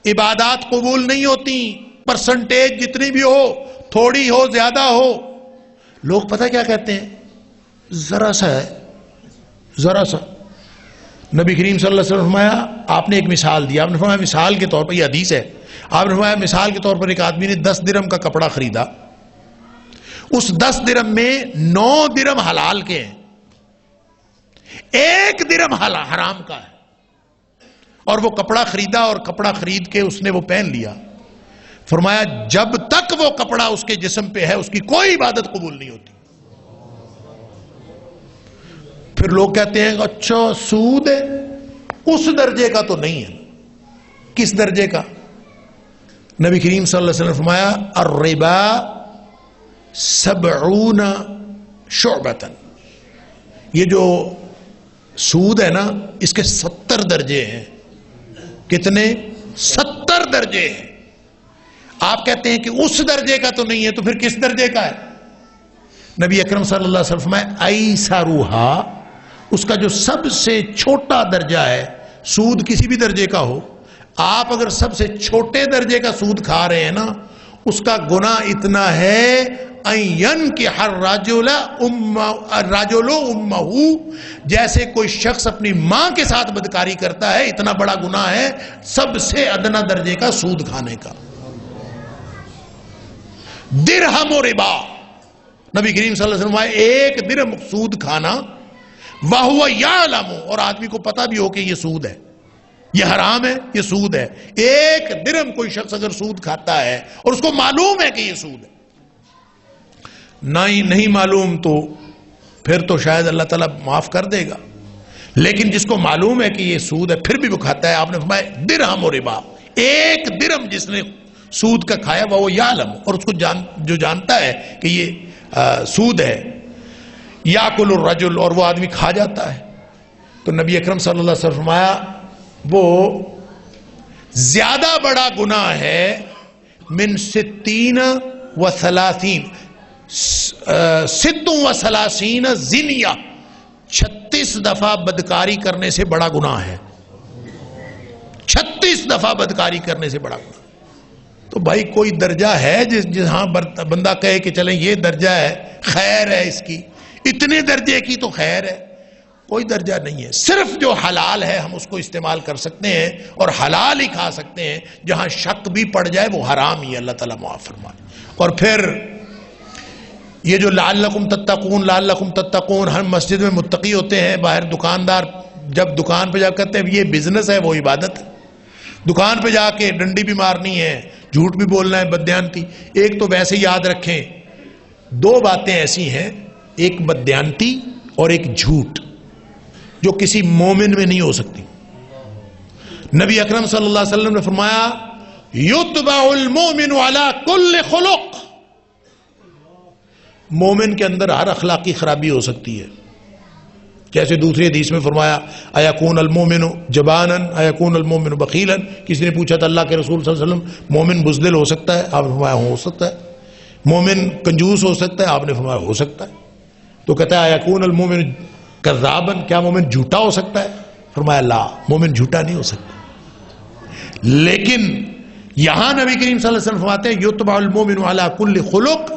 عبادات قبول نہیں ہوتی، پرسنٹیج جتنی بھی ہو، تھوڑی ہو زیادہ ہو۔ لوگ پتہ کیا کہتے ہیں؟ ذرا سا ہے، ذرا سا۔ نبی کریم صلی اللہ علیہ وسلم فرمایا، آپ نے ایک مثال دی، آپ نے فرمایا مثال کے طور پر، یہ حدیث ہے، آپ نے فرمایا مثال کے طور پر ایک آدمی نے 10 درہم کا کپڑا خریدا، اس 10 درہم میں 9 درہم حلال کے ہیں، 1 درہم حرام کا ہے، اور وہ کپڑا خریدا اور کپڑا خرید کے اس نے وہ پہن لیا۔ فرمایا جب تک وہ کپڑا اس کے جسم پہ ہے اس کی کوئی عبادت قبول نہیں ہوتی۔ پھر لوگ کہتے ہیں اچھا سود ہے، اس درجے کا تو نہیں ہے۔ کس درجے کا؟ نبی کریم صلی اللہ علیہ وسلم فرمایا الربا 70 شعبۃ، یہ جو سود ہے نا اس کے 70 درجے ہیں۔ کتنے؟ 70 درجے ہیں۔ آپ کہتے ہیں کہ اس درجے کا تو نہیں ہے، تو پھر کس درجے کا ہے؟ نبی اکرم صلی اللہ علیہ وسلم ایسرھا، اس کا جو سب سے چھوٹا درجہ ہے، سود کسی بھی درجے کا ہو، آپ اگر سب سے چھوٹے درجے کا سود کھا رہے ہیں نا اس کا گناہ اتنا ہے ينكح الرجل امہ، جیسے کوئی شخص اپنی ماں کے ساتھ بدکاری کرتا ہے، اتنا بڑا گناہ ہے سب سے ادنا درجے کا سود کھانے کا۔ درہم و ربا، نبی کریم صلی اللہ علیہ وسلم 1 درہم سود کھانا، وَهُوَ يَعْلَمُ، اور آدمی کو پتہ بھی ہو کہ یہ سود ہے، یہ حرام ہے، یہ سود ہے۔ 1 درہم کوئی شخص اگر سود کھاتا ہے اور اس کو معلوم ہے کہ یہ سود ہے، نہیں معلوم تو پھر تو شاید اللہ تعالیٰ معاف کر دے گا، لیکن جس کو معلوم ہے کہ یہ سود ہے پھر بھی وہ کھاتا ہے. آپ نے فرمایا درہم و ربا, ایک درہم جس نے سود کا کھایا وہ یعلم, اور اس کو جو جانتا ہے کہ یہ سود ہے, یاکل الرجل, اور وہ آدمی کھا جاتا ہے. تو نبی اکرم صلی اللہ علیہ وسلم فرمایا وہ زیادہ بڑا گناہ ہے من 60 و 30 60 و 30 زنیہ, 36 دفعہ بدکاری کرنے سے بڑا گناہ ہے. 36 دفعہ بدکاری کرنے سے بڑا گناہ. تو بھائی کوئی درجہ ہے جہاں بندہ کہے کہ چلیں یہ درجہ ہے, خیر ہے اس کی, اتنے درجے کی تو خیر ہے؟ کوئی درجہ نہیں ہے. صرف جو حلال ہے ہم اس کو استعمال کر سکتے ہیں اور حلال ہی کھا سکتے ہیں. جہاں شک بھی پڑ جائے وہ حرام ہی, اللہ تعالیٰ معاف فرمائے. اور پھر یہ جو لعلکم تتقون لعلکم تتقون, ہم مسجد میں متقی ہوتے ہیں, باہر دکاندار جب دکان پہ جا کہتے ہیں یہ بزنس ہے وہ عبادت ہے. دکان پہ جا کے ڈنڈی بھی مارنی ہے, جھوٹ بھی بولنا ہے, بددیانتی. ایک تو ویسے یاد رکھیں دو باتیں ایسی ہیں, ایک بددیانتی اور ایک جھوٹ, جو کسی مومن میں نہیں ہو سکتی. نبی اکرم صلی اللہ علیہ وسلم نے فرمایا یتبع المؤمن علی کل خلق, مومن کے اندر ہر اخلاقی خرابی ہو سکتی ہے. جیسے دوسری حدیث میں فرمایا ایکون المؤمن جبانا ایکون المؤمن بخیلا, کسی نے پوچھا تھا اللہ کے رسول صلی اللہ علیہ وسلم مومن بزدل ہو سکتا ہے؟ آپ نے فرمایا ہو سکتا ہے. مومن کنجوس ہو سکتا ہے؟ آپ نے فرمایا ہو سکتا ہے. تو کہتا ہے ایکون المؤمن کذابا, کیا مومن جھوٹا ہو سکتا ہے؟ فرمایا لا, مومن جھوٹا نہیں ہو سکتا. لیکن یہاں نبی کریم صلی اللہ علیہ وسلم فرماتے ہیں یتبع المؤمن علی کل خلق,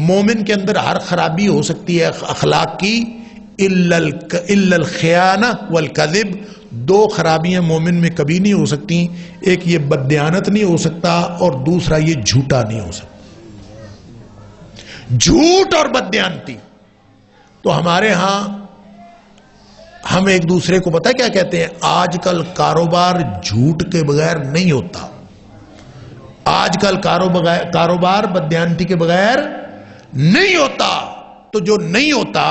مومن کے اندر ہر خرابی ہو سکتی ہے اخلاق کی, الا الخیانہ والکذب, دو خرابیاں مومن میں کبھی نہیں ہو سکتی, ایک یہ بددیانت نہیں ہو سکتا اور دوسرا یہ جھوٹا نہیں ہو سکتا. جھوٹ اور بددیانتی. تو ہمارے ہاں ہم ایک دوسرے کو پتہ کیا کہتے ہیں, آج کل کاروبار جھوٹ کے بغیر نہیں ہوتا. آج کل کاروبار بددیانتی کے بغیر نہیں ہوتا. تو جو نہیں ہوتا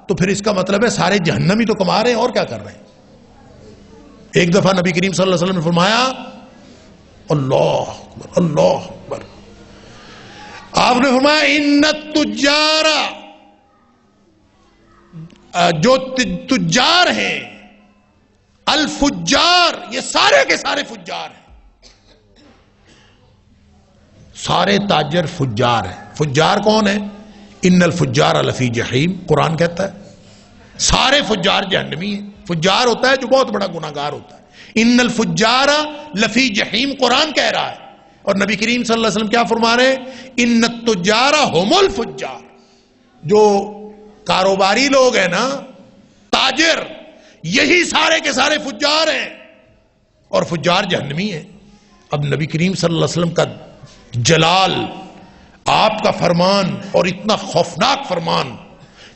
تو پھر اس کا مطلب ہے سارے جہنمی تو کما رہے ہیں اور کیا کر رہے ہیں. ایک دفعہ نبی کریم صلی اللہ علیہ وسلم نے فرمایا اللہ اکبر اللہ اکبر, آپ نے فرمایا ان التجار, جو تجار ہیں, الفجار, یہ سارے کے سارے فجار ہیں, سارے تاجر فجار ہیں. فجار کون ہے؟ ان الفجار لفی جحیم, قرآن کہتا ہے سارے فجار جہنمی ہیں. فجار ہوتا ہے جو بہت بڑا گناہگار ہوتا ہے. ان الفجار لفی جحیم قرآن کہہ رہا ہے. اور نبی کریم صلی اللہ علیہ وسلم کیا فرما رہے ہیں؟ ان التجار هم الفجار, جو کاروباری لوگ ہیں نا, تاجر, یہی سارے کے سارے فجار ہیں اور فجار جہنمی ہیں. اب نبی کریم صلی اللہ علیہ وسلم کا جلال, آپ کا فرمان, اور اتنا خوفناک فرمان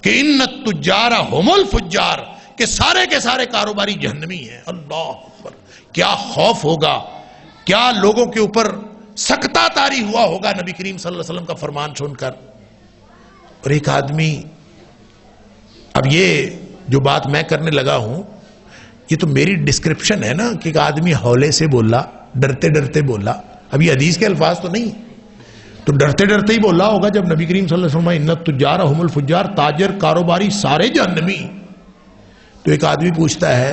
کہ ان التجار هم الفجار, کہ سارے کے سارے کاروباری جہنمی ہیں. اللہ اکبر, کیا خوف ہوگا, کیا لوگوں کے اوپر سکتہ طاری ہوا ہوگا نبی کریم صلی اللہ علیہ وسلم کا فرمان سن کر. اور ایک آدمی, اب یہ جو بات میں کرنے لگا ہوں یہ تو میری ڈسکرپشن ہے نا, کہ ایک آدمی ہولے سے بولا, ڈرتے ڈرتے بولا. اب یہ حدیث کے الفاظ تو نہیں, تو ڈرتے ڈرتے ہی بولا ہوگا جب نبی کریم صلی اللہ علیہ وسلم ان التجار هم الفجار, تاجر کاروباری سارے جہنمی. تو ایک آدمی پوچھتا ہے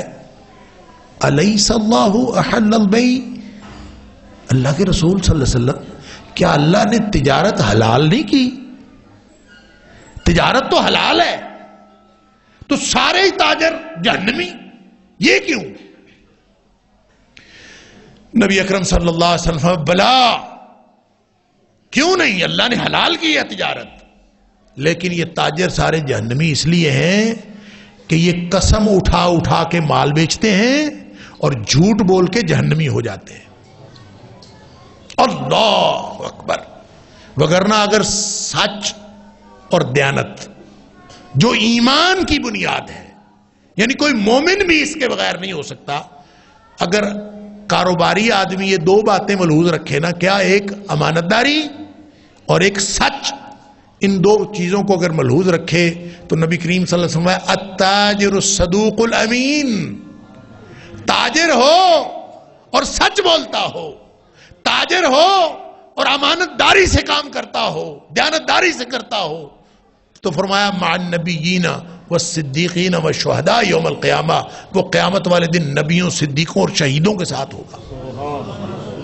الیس اللہ احل البیع, اللہ کے رسول صلی اللہ علیہ وسلم کیا اللہ نے تجارت حلال نہیں کی؟ تجارت تو حلال ہے, تو سارے تاجر جہنمی, یہ کیوں؟ نبی اکرم صلی اللہ علیہ وسلم بلا, کیوں نہیں, اللہ نے حلال کی ہے تجارت, لیکن یہ تاجر سارے جہنمی اس لیے ہیں کہ یہ قسم اٹھا اٹھا کے مال بیچتے ہیں اور جھوٹ بول کے جہنمی ہو جاتے ہیں. اللہ اکبر. وگرنہ اگر سچ اور دیانت جو ایمان کی بنیاد ہے, یعنی کوئی مومن بھی اس کے بغیر نہیں ہو سکتا, اگر کاروباری آدمی یہ دو باتیں ملحوظ رکھے نا, کیا, ایک امانت داری اور ایک سچ, ان دو چیزوں کو اگر ملحوظ رکھے تو نبی کریم صلی اللہ علیہ وسلم التاجر الصدوق الامین، تاجر ہو اور سچ بولتا ہو، تاجر ہو اور امانت داری سے کام کرتا ہو، دیانت داری سے کرتا ہو، تو فرمایا مع النبیین والصدیقین والشہداء یوم القیامہ، وہ قیامت والے دن نبیوں، صدیقوں اور شہیدوں کے ساتھ ہوگا۔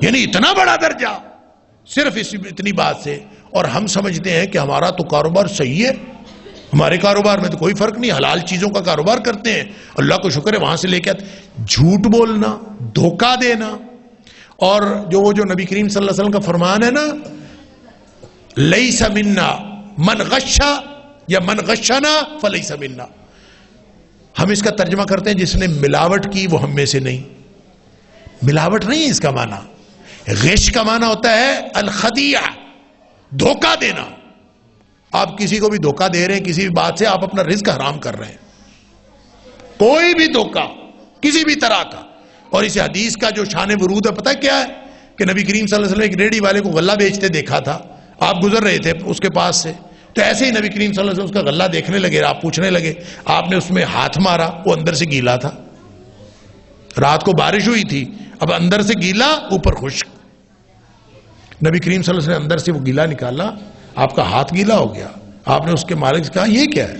یعنی اتنا بڑا درجہ صرف اتنی بات سے۔ اور ہم سمجھتے ہیں کہ ہمارا تو کاروبار صحیح ہے، ہمارے کاروبار میں تو کوئی فرق نہیں، حلال چیزوں کا کاروبار کرتے ہیں، اللہ کو شکر ہے، وہاں سے لے کے آتے۔ جھوٹ بولنا، دھوکہ دینا، اور جو نبی کریم صلی اللہ علیہ وسلم کا فرمان ہے نا، لیس منا من غش یا من غشنا فلیس منا، ہم اس کا ترجمہ کرتے ہیں جس نے ملاوٹ کی وہ ہم میں سے نہیں۔ ملاوٹ نہیں ہے اس کا معنی، غش کا معنی ہوتا ہے الخدیع، دھوکہ دینا۔ آپ کسی کو بھی دھوکہ دے رہے ہیں، کسی بھی بات سے آپ اپنا رزق حرام کر رہے ہیں، کوئی بھی دھوکہ کسی بھی طرح کا۔ اور اس حدیث کا جو شان ورود ہے پتہ کیا ہے؟ کہ نبی کریم صلی اللہ علیہ وسلم ایک ریڑھی والے کو غلہ بیچتے دیکھا تھا، آپ گزر رہے تھے اس کے پاس سے، تو ایسے ہی نبی کریم صلی اللہ علیہ وسلم اس کا غلہ دیکھنے لگے، آپ پوچھنے لگے، آپ نے اس میں ہاتھ مارا، وہ اندر سے گیلا تھا، رات کو بارش ہوئی تھی، اب اندر سے گیلا اوپر خشک۔ نبی کریم صلی اللہ علیہ وسلم اندر سے وہ گیلا نکالا، آپ کا ہاتھ گیلا ہو گیا، آپ نے اس کے مالک سے کہا یہ کیا ہے؟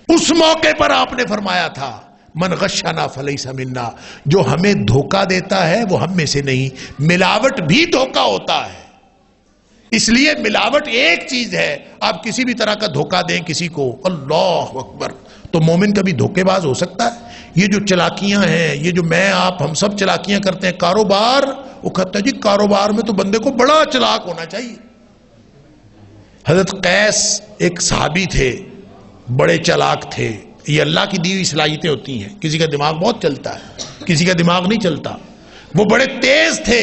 اس موقع پر آپ نے فرمایا تھا من غشنا فلیس منا، جو ہمیں دھوکہ دیتا ہے وہ ہم میں سے نہیں۔ ملاوٹ بھی دھوکہ ہوتا ہے، اس لیے ملاوٹ ایک چیز ہے، آپ کسی بھی طرح کا دھوکہ دیں کسی کو، اللہ اکبر، تو مومن کبھی دھوکے باز ہو سکتا ہے؟ یہ جو چلاکیاں ہیں، یہ جو میں آپ ہم سب چلاکیاں کرتے ہیں، کاروبار، وہ کہتا ہے جی کاروبار میں تو بندے کو بڑا چلاک ہونا چاہیے۔ حضرت قیس ایک صحابی تھے، بڑے چلاک تھے، یہ اللہ کی دی ہوئی صلاحیتیں ہوتی ہیں، کسی کا دماغ بہت چلتا ہے، کسی کا دماغ نہیں چلتا، وہ بڑے تیز تھے،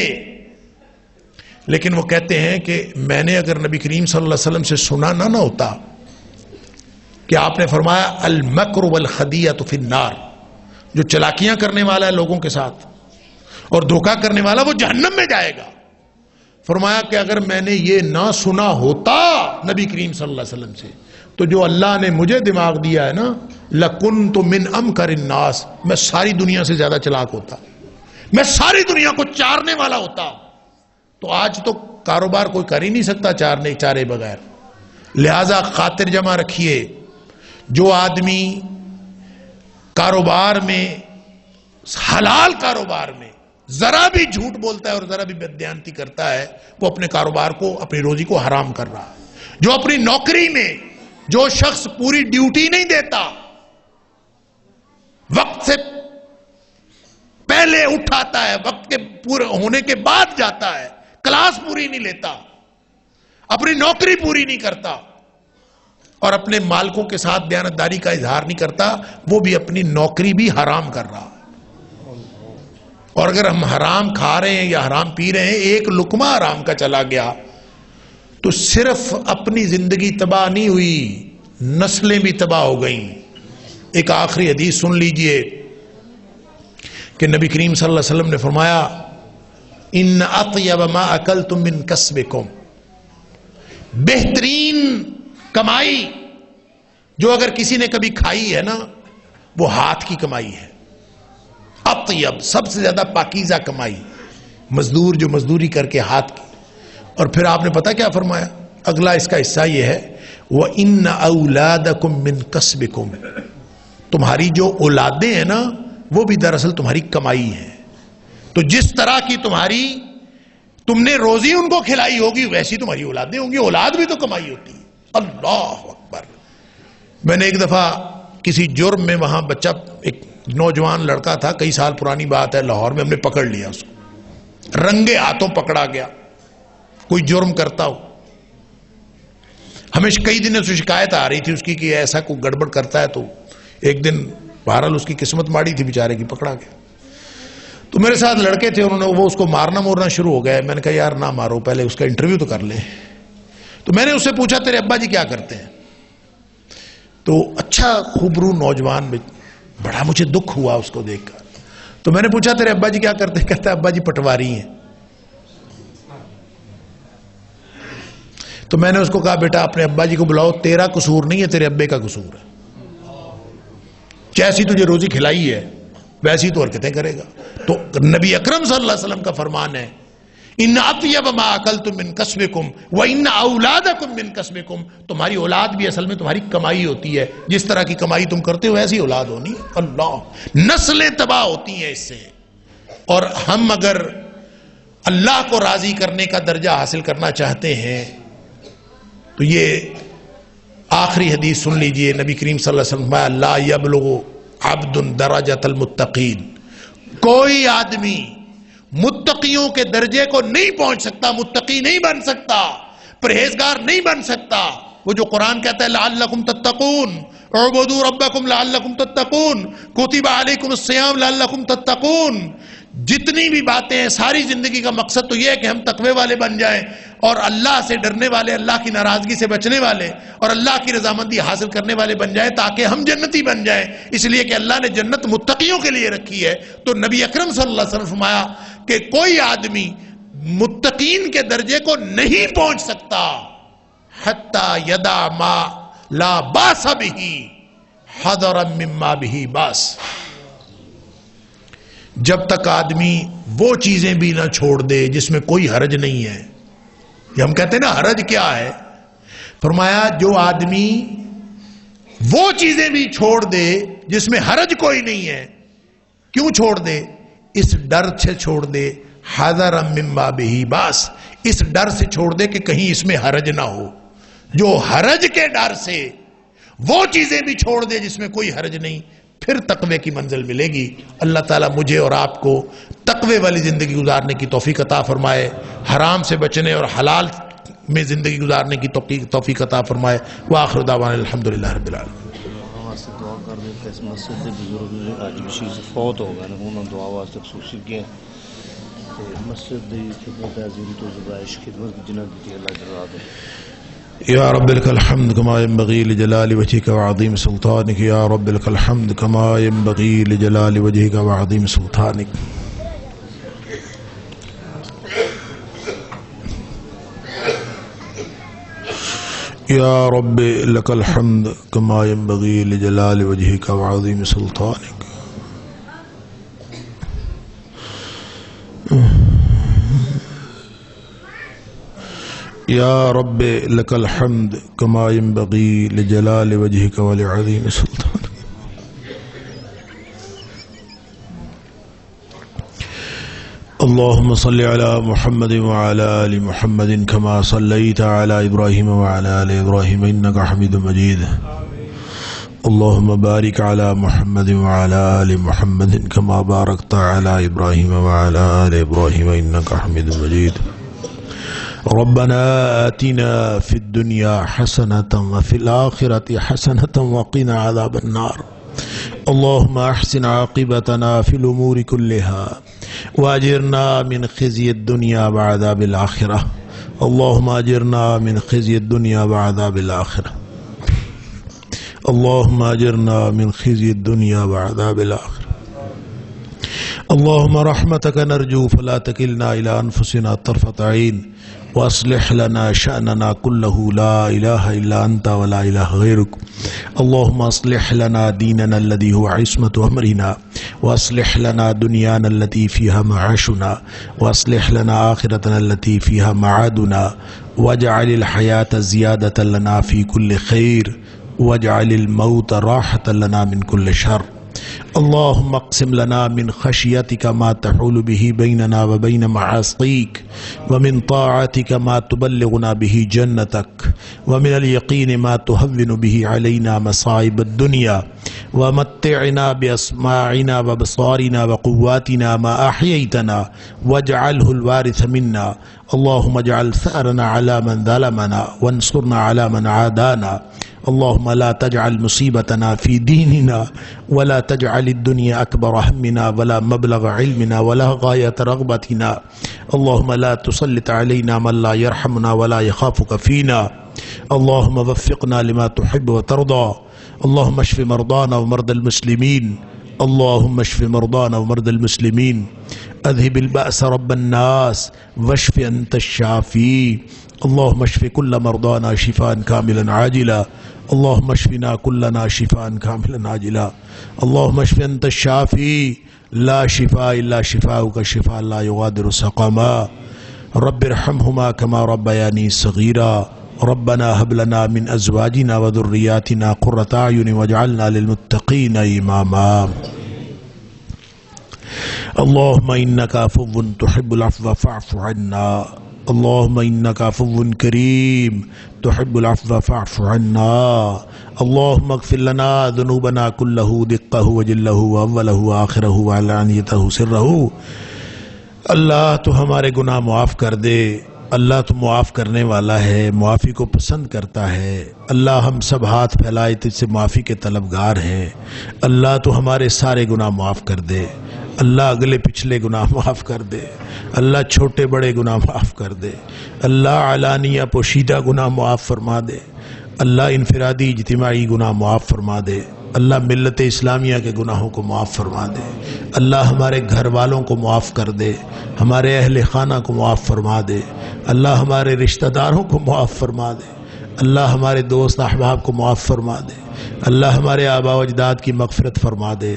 لیکن وہ کہتے ہیں کہ میں نے اگر نبی کریم صلی اللہ علیہ وسلم سے سنا نہ ہوتا کہ آپ نے فرمایا المکر والخدیعۃ فی النار، جو چلاکیاں کرنے والا ہے لوگوں کے ساتھ اور دھوکہ کرنے والا وہ جہنم میں جائے گا، فرمایا کہ اگر میں نے یہ نہ سنا ہوتا نبی کریم صلی اللہ علیہ وسلم سے، تو جو اللہ نے مجھے دماغ دیا ہے نا، لَكُنْتُ مِنْ أَمْكَرِ النَّاسِ، میں ساری دنیا سے زیادہ چلاک ہوتا، میں ساری دنیا کو چارنے والا ہوتا۔ تو آج تو کاروبار کوئی کر ہی نہیں سکتا چارے بغیر، لہذا خاطر جمع رکھیے، جو آدمی کاروبار میں، حلال کاروبار میں ذرا بھی جھوٹ بولتا ہے اور ذرا بھی بددیانتی کرتا ہے، وہ اپنے کاروبار کو، اپنی روزی کو حرام کر رہا ہے۔ جو اپنی نوکری میں جو شخص پوری ڈیوٹی نہیں دیتا، وقت سے پہلے اٹھاتا ہے، وقت کے پورے ہونے کے بعد جاتا ہے، کلاس پوری نہیں لیتا، اپنی نوکری پوری نہیں کرتا، اور اپنے مالکوں کے ساتھ دیانتداری کا اظہار نہیں کرتا، وہ بھی اپنی نوکری بھی حرام کر رہا۔ اور اگر ہم حرام کھا رہے ہیں یا حرام پی رہے ہیں، ایک لقمہ حرام کا چلا گیا تو صرف اپنی زندگی تباہ نہیں ہوئی، نسلیں بھی تباہ ہو گئیں۔ ایک آخری حدیث سن لیجئے کہ نبی کریم صلی اللہ علیہ وسلم نے فرمایا ان اطیب ما اکلتم من کسبکم، بہترین کمائی جو اگر کسی نے کبھی کھائی ہے نا، وہ ہاتھ کی کمائی ہے۔ اطیب، سب سے زیادہ پاکیزہ کمائی، مزدور جو مزدوری کر کے ہاتھ کی۔ اور پھر آپ نے پتہ کیا فرمایا؟ اگلا اس کا حصہ یہ ہے وَإِنَّ أَوْلَادَكُمْ مِنْ كَسْبِكُمْ، تمہاری جو اولادیں ہیں نا، وہ بھی دراصل تمہاری کمائی ہے۔ تو جس طرح کی تم نے روزی ان کو کھلائی ہوگی، ویسی تمہاری اولادیں ہوں گی، اولاد بھی تو کمائی ہوتی ہے۔ اللہ اکبر۔ میں نے ایک دفعہ کسی جرم میں، وہاں بچہ، ایک نوجوان لڑکا تھا، کئی سال پرانی بات ہے، لاہور میں ہم نے پکڑ لیا اس کو، رنگے ہاتھوں پکڑا گیا، کوئی جرم کرتا ہو۔ ہمیں کئی دنوں سے شکایت آ رہی تھی اس کی کہ ایسا کوئی گڑبڑ کرتا ہے، تو ایک دن بہرحال اس کی قسمت ماڑی تھی، بیچارے کی پکڑا گیا۔ تو میرے ساتھ لڑکے تھے، انہوں نے وہ اس کو مارنا مورنا شروع ہو گیا۔ میں نے کہا یار نہ مارو، پہلے اس کا انٹرویو تو کر لیں۔ تو میں نے اس سے پوچھا تیرے ابا جی کیا کرتے ہیں؟ تو اچھا خوبرو نوجوان، بڑا مجھے دکھ ہوا اس کو دیکھ کر۔ تو میں نے پوچھا تیرے ابا جی کیا کرتے ہیں؟ کہتا ہے ابا جی پٹواری ہیں۔ تو میں نے اس کو کہا بیٹا اپنے ابا جی کو بلاؤ، تیرا قصور نہیں ہے، تیرے ابے کا قصور ہے، جیسی تجھے روزی کھلائی ہے ویسی تو حرکتیں کرے گا۔ تو نبی اکرم صلی اللہ علیہ وسلم کا فرمان ہے ان اطیب ما اکلتم من کسبکم وان اولادکم من کسبکم، تمہاری اولاد بھی اصل میں تمہاری کمائی ہوتی ہے، جس طرح کی کمائی تم کرتے ہو ایسی اولاد ہونی۔ اللہ، نسلیں تباہ ہوتی ہیں اس سے۔ اور ہم اگر اللہ کو راضی کرنے کا درجہ حاصل کرنا چاہتے ہیں تو یہ آخری حدیث سن لیجئے، نبی کریم صلی اللہ علیہ وسلم فرمایا لا یبلغ عبد درجۃ المتقین، کوئی آدمی متقیوں کے درجے کو نہیں پہنچ سکتا، متقی نہیں بن سکتا، پرہیزگار نہیں بن سکتا۔ وہ جو قرآن کہتا ہے لعلکم تتقون، اعبدوا ربکم لعلکم تتقون، کتب علیکم الصیام لعلکم تتقون، جتنی بھی باتیں ہیں ساری زندگی کا مقصد تو یہ ہے کہ ہم تقوی والے بن جائیں اور اللہ سے ڈرنے والے، اللہ کی ناراضگی سے بچنے والے اور اللہ کی رضامندی حاصل کرنے والے بن جائیں تاکہ ہم جنتی بن جائیں، اس لیے کہ اللہ نے جنت متقیوں کے لیے رکھی ہے۔ تو نبی اکرم صلی اللہ علیہ وسلم فرمایا کہ کوئی آدمی متقین کے درجے کو نہیں پہنچ سکتا حتی یدع ما لا باس بہ حذرا مما بہ باس، جب تک آدمی وہ چیزیں بھی نہ چھوڑ دے جس میں کوئی حرج نہیں ہے۔ یہ ہم کہتے ہیں نا حرج کیا ہے، فرمایا جو آدمی وہ چیزیں بھی چھوڑ دے جس میں حرج کوئی نہیں ہے، کیوں چھوڑ دے؟ اس ڈر سے چھوڑ دے، حذرا مما بہ باس، اس ڈر سے چھوڑ دے کہ کہیں اس میں حرج نہ ہو۔ جو حرج کے ڈر سے وہ چیزیں بھی چھوڑ دے جس میں کوئی حرج نہیں، پھر تقوی کی منزل ملے گی۔ اللہ تعالیٰ مجھے اور آپ کو تقوی والی زندگی گزارنے کی توفیق عطا فرمائے، حرام سے بچنے اور حلال میں زندگی گزارنے کی توفیق عطا فرمائے۔ وآخر دعوانا الحمدللہ رب العالمین۔ واسطے دعا کر دیں کہ اس مسجد کے بزرگ نے اج بشیر سے فوت ہو گئے، انہوں نے دعا واسطے خصوصی کیا کہ مسجد دی خدمت حاضری تو زبائش خدمت کی جنت دی اللہ جزا دے۔ یا رب لک الحمد کما ينبغي لجلال وجهك وعظیم سلطانك، یا رب لک الحمد کما ينبغي لجلال وجهك وعظیم سلطانك۔ یا رب لک الحمد کما ينبغي لجلال وجهك وعظیم سلطانك۔ یا رب لک الحمد کما ينبغي لجلال وجهك ولعظیم سلطانك۔ اللهم صل على محمد وعلى آل محمد كما صليت على إبراهيم وعلى آل إبراهيم إنك حميد مجيد۔ اللهم بارك على محمد وعلى آل محمد كما باركت على إبراهيم وعلى آل إبراهيم إنك حميد مجيد۔ ربنا آتنا في الدنيا حسنة وفي الآخرة حسنة وقنا عذاب النار۔ اللهم أحسن عاقبتنا في الأمور كلها وأجرنا من خزي الدنيا وعذاب الآخرة۔ اللهم أجرنا من خزي الدنيا وعذاب الآخرة۔ اللهم أجرنا من خزي الدنيا وعذاب الآخرة۔ اللهم رحمتك نرجو فلا تكلنا إلى أنفسنا طرفة عين، وأصلح لنا شأننا كله لا إله إلا أنت ولا إله غيرك۔ اللهم أصلح لنا ديننا الذي هو عصمة أمرنا، وأصلح لنا دنيانا التي فيها معاشنا، وأصلح لنا آخرتنا التي فيها معادنا، واجعل الحياة زيادة لنا في كل خير، واجعل الموت راحة لنا من كل شر۔ اللهم اقسم لنا من خشيتك ما تحول به بيننا وبين معاصيك، ومن طاعتك ما تبلغنا به جنتك، ومن اليقين ما تهون به علينا مصائب الدنيا، ومتعنا بأسماعنا وبصارنا وقواتنا ما أحييتنا، واجعله الوارث منا۔ اللهم اجعل ثأرنا على من ظلمنا، وانصرنا على من عادانا۔ اللهم لا تجعل مصيبتنا في ديننا، ولا تجعل الدنيا أكبر همنا، ولا مبلغ علمنا، ولا غاية رغبتنا۔ اللهم لا تسلط علينا من لا يرحمنا ولا يخافك فينا۔ اللهم وفقنا لما تحب وترضى۔ اللهم اشف مرضانا ومرضى المسلمين، اللهم اشف مرضانا ومرضى المسلمين، اذهب البأس رب الناس واشف أنت الشافي، اللهم اشف كل مرضانا شفاء كاملا عاجلا اللهم اشفنا كلنا شفاء كاملا عاجلا اللهم اشف انت الشافي لا شفاء الا شفاؤك شفاء لا يغادر سقما رب ارحمهما كما ربياني صغيرا ربنا هب لنا من ازواجنا وذرياتنا قرة اعين واجعلنا للمتقين اماما اللهم انك عفو تحب العفو فاعف عنا اللهم انك عفو کریم تحب العفو فاعف عنا اللهم اغفر لنا ذنوبنا كله دقه وجله واوله واخره وعلانيته سره اللہ تو ہمارے گناہ معاف کر دے اللہ تو معاف کرنے والا ہے معافی کو پسند کرتا ہے اللہ ہم سب ہاتھ پھیلائے تجھ سے معافی کے طلبگار ہیں اللہ تو ہمارے سارے گناہ معاف کر دے اللہ اگلے پچھلے گناہ معاف کر دے اللہ چھوٹے بڑے گناہ معاف کر دے اللہ علانیہ پوشیدہ گناہ معاف فرما دے اللہ انفرادی اجتماعی گناہ معاف فرما دے اللہ ملت اسلامیہ کے گناہوں کو معاف فرما دے اللہ ہمارے گھر والوں کو معاف کر دے ہمارے اہل خانہ کو معاف فرما دے اللہ ہمارے رشتہ داروں کو معاف فرما دے اللہ ہمارے دوست احباب کو معاف فرما دے اللہ ہمارے آباء و اجداد کی مغفرت فرما دے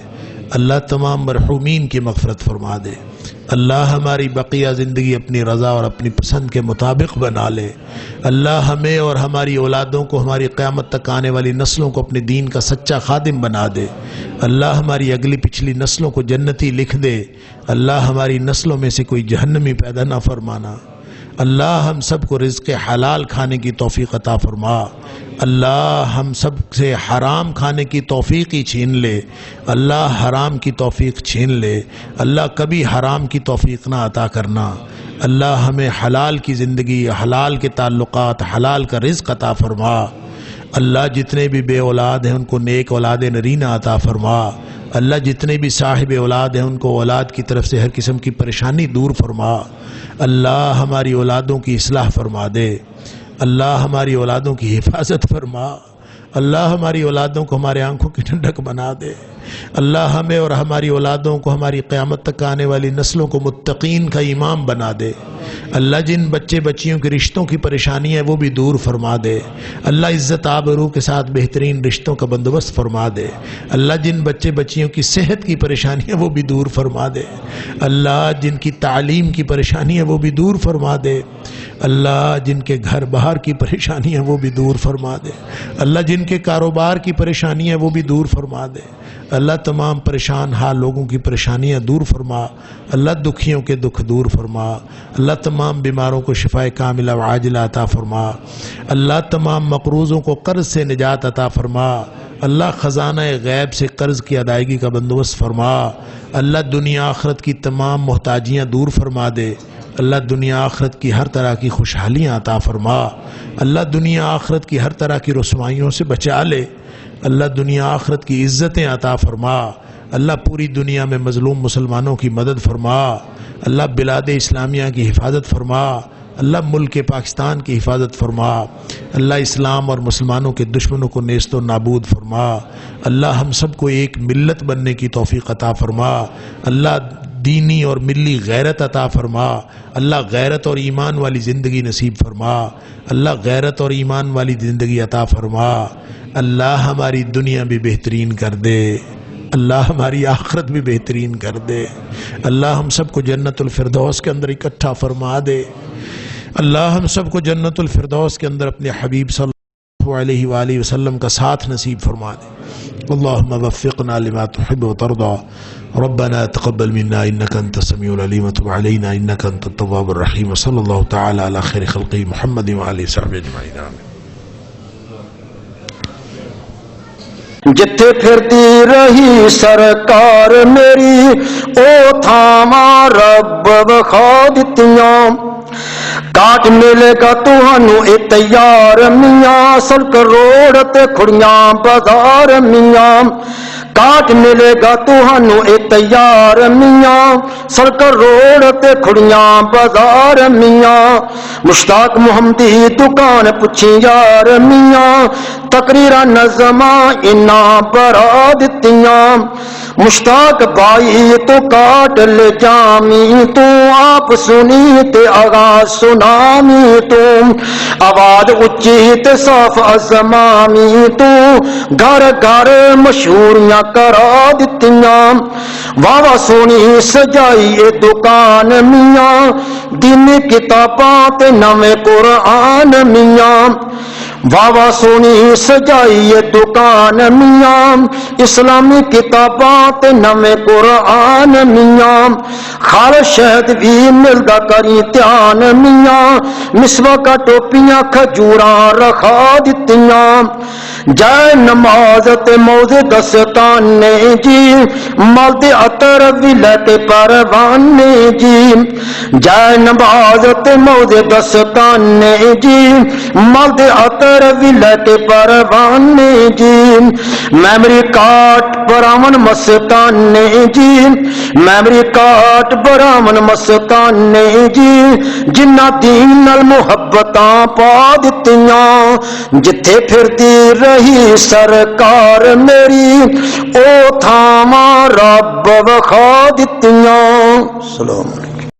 اللہ تمام مرحومین کی مغفرت فرما دے اللہ ہماری بقیہ زندگی اپنی رضا اور اپنی پسند کے مطابق بنا لے اللہ ہمیں اور ہماری اولادوں کو ہماری قیامت تک آنے والی نسلوں کو اپنے دین کا سچا خادم بنا دے اللہ ہماری اگلی پچھلی نسلوں کو جنتی لکھ دے اللہ ہماری نسلوں میں سے کوئی جہنمی پیدا نہ فرمانا اللہ ہم سب کو رزق حلال کھانے کی توفیق عطا فرما اللہ ہم سب سے حرام کھانے کی توفیق ہی چھین لے اللہ حرام کی توفیق چھین لے اللہ کبھی حرام کی توفیق نہ عطا کرنا اللہ ہمیں حلال کی زندگی حلال کے تعلقات حلال کا رزق عطا فرما اللہ جتنے بھی بے اولاد ہیں ان کو نیک اولاد نرینہ عطا فرما اللہ جتنے بھی صاحب اولاد ہیں ان کو اولاد کی طرف سے ہر قسم کی پریشانی دور فرما اللہ ہماری اولادوں کی اصلاح فرما دے اللہ ہماری اولادوں کی حفاظت فرما اللہ ہماری اولادوں کو ہمارے آنکھوں کی ٹھنڈک بنا دے اللہ ہمیں اور ہماری اولادوں کو ہماری قیامت تک آنے والی نسلوں کو متقین کا امام بنا دے اللہ جن بچے بچیوں کے رشتوں کی پریشانی ہے وہ بھی دور فرما دے اللہ عزت آبرو کے ساتھ بہترین رشتوں کا بندوبست فرما دے اللہ جن بچے بچیوں کی صحت کی پریشانی ہے وہ بھی دور فرما دے اللہ جن کی تعلیم کی پریشانی ہے وہ بھی دور فرما دے اللہ جن کے گھر باہر کی پریشانی ہے وہ بھی دور فرما دے اللہ جن کے کاروبار کی پریشانی ہے وہ بھی دور فرما دے اللہ تمام پریشان حال لوگوں کی پریشانیاں دور فرما اللہ دکھیوں کے دکھ دور فرما اللہ تمام بیماروں کو شفائے کاملہ و عاجلہ عطا فرما اللہ تمام مقروضوں کو قرض سے نجات عطا فرما اللہ خزانہ غیب سے قرض کی ادائیگی کا بندوبست فرما اللہ دنیا آخرت کی تمام محتاجیاں دور فرما دے اللہ دنیا آخرت کی ہر طرح کی خوشحالیاں عطا فرما اللہ دنیا آخرت کی ہر طرح کی رسوائیوں سے بچا لے اللہ دنیا آخرت کی عزتیں عطا فرما اللہ پوری دنیا میں مظلوم مسلمانوں کی مدد فرما اللہ بلاد اسلامیہ کی حفاظت فرما اللہ ملک پاکستان کی حفاظت فرما اللہ اسلام اور مسلمانوں کے دشمنوں کو نیست و نابود فرما اللہ ہم سب کو ایک ملت بننے کی توفیق عطا فرما اللہ دینی اور ملی غیرت عطا فرما اللہ غیرت اور ایمان والی زندگی نصیب فرما اللہ غیرت اور ایمان والی زندگی عطا فرما اللہ ہماری دنیا بھی بہترین کر دے اللہ ہماری آخرت بھی بہترین کر دے اللہ ہم سب کو جنت الفردوس کے اندر اکٹھا فرما دے اللہ ہم سب کو جنت الفردوس کے اندر اپنے حبیب صلی اللہ علیہ وآلہ وسلم کا ساتھ نصیب فرما دے اللہم وفقنا لما تحب وترضى ربنا تقبل منا انك انت السميع العليم وتب علينا انك انت التواب الرحيم وصلى الله تعالى على خير خلقه محمد وعلى اله وصحبه اجمعين آمين جتھے پھرتی رہی سرکار میری او تھاواں رب وکھا دتیاں کاٹ ملے گا تہانوں اے تیار میاں سڑک روڑ تے کھڑیاں بازار میاں کاٹ ملے گا تہانوں اے تیار میاں سڑک روڑ تے کھڑیاں بازار میاں مشتاق محمدی دکان پچھی یار میاں تقریرا نظماں انا برا ਦਿੱਤੀਆਂ ਮੁਸ਼ਤਾਕ ਬਾਈ ਤੋਂ ਕਾਟ ਲੈ ਜਾਮੀ ਤੂੰ ਆਪ ਸੁਣੀ ਤੇ ਆਗਾਜ਼ ਸੁਨਾਮੀ ਤੂੰ ਆਵਾਜ਼ ਉੱਚੀ ਤੇ ਸਾਫ਼ ਅਜ਼ਮਾਮੀ ਤੂੰ ਘਰ ਘਰ ਮਸ਼ਹੂਰੀਆਂ ਕਰਾ ਦਿੱਤੀਆਂ ਵਾਵਾ ਸੋਹਣੀ ਸਜਾਈ ਇਹ ਦੁਕਾਨ ਮੀਆਂ ਦੀਨੀ ਕਿਤਾਬਾਂ ਤੇ ਨਵੇਂ ਕੁਰਾਨ ਮੀਆਂ ਵਾਵਾ ਸੋਹਣੀ ਸਜਾਈ ਇਹ ਦੁਕਾਨ ਮੀਆਂ ਇਸਲਾਮੀ ਕਿਤਾਬਾਂ ਤੇ ਨਵੇਂ ਕੁਰਾਨ ਮੀਆਂ ਖਾਲਸ ਸ਼ਹਿਦ ਵੀ ਮਿਲਦਾ ਕਰੀ ਧਿਆਨ ਮੀਆਂ ਮਿਸਵਾਕਾਂ ਟੋਪੀਆਂ ਖਜੂਰਾਂ ਰਖਾ ਦਿੱਤੀਆਂ ਜੈ ਨਮਾਜ਼ ਤੇ ਮੌਜ਼ੇ ਦਸਤਾਨੇ ਜੀ ਮਲਦੇ ਅਤਰ ਵੀ ਲੈ ਤੇ ਪਰਵਾਨੇ ਜੀ ਜੈ ਨਮਾਜ਼ ਤੇ ਮੌਜ਼ੇ ਦਸਤਾਨੇ ਜੀ ਮਲਦੇ ਅਤਰ ਵੀ ਲੈ ਤੇ ਪਰਵਾਨੇ ਜੀ ਮੈਮਰੀ ਕਾਟ ਬਰਾਮਨ ਮਸਤਾਨੇ ਜੀ ਮੈਮਰੀ ਕਾਟ ਬਰਾਮਨ ਮਸਤਾਨੇ ਜੀ ਜਿਨ੍ਹਾਂ ਦੀਨ ਨਾਲ ਮੁਹੱਬਤਾਂ ਪਾ ਦਿੱਤੀਆਂ ਜਿੱਥੇ ਫਿਰਦੀ ਰਹੀ ਸਰਕਾਰ ਮੇਰੀ ਉਹ ਥਾਵਾਂ ਰੱਬ ਵਿਖਾ ਦਿੱਤੀਆਂ। ਸਲਾਮ।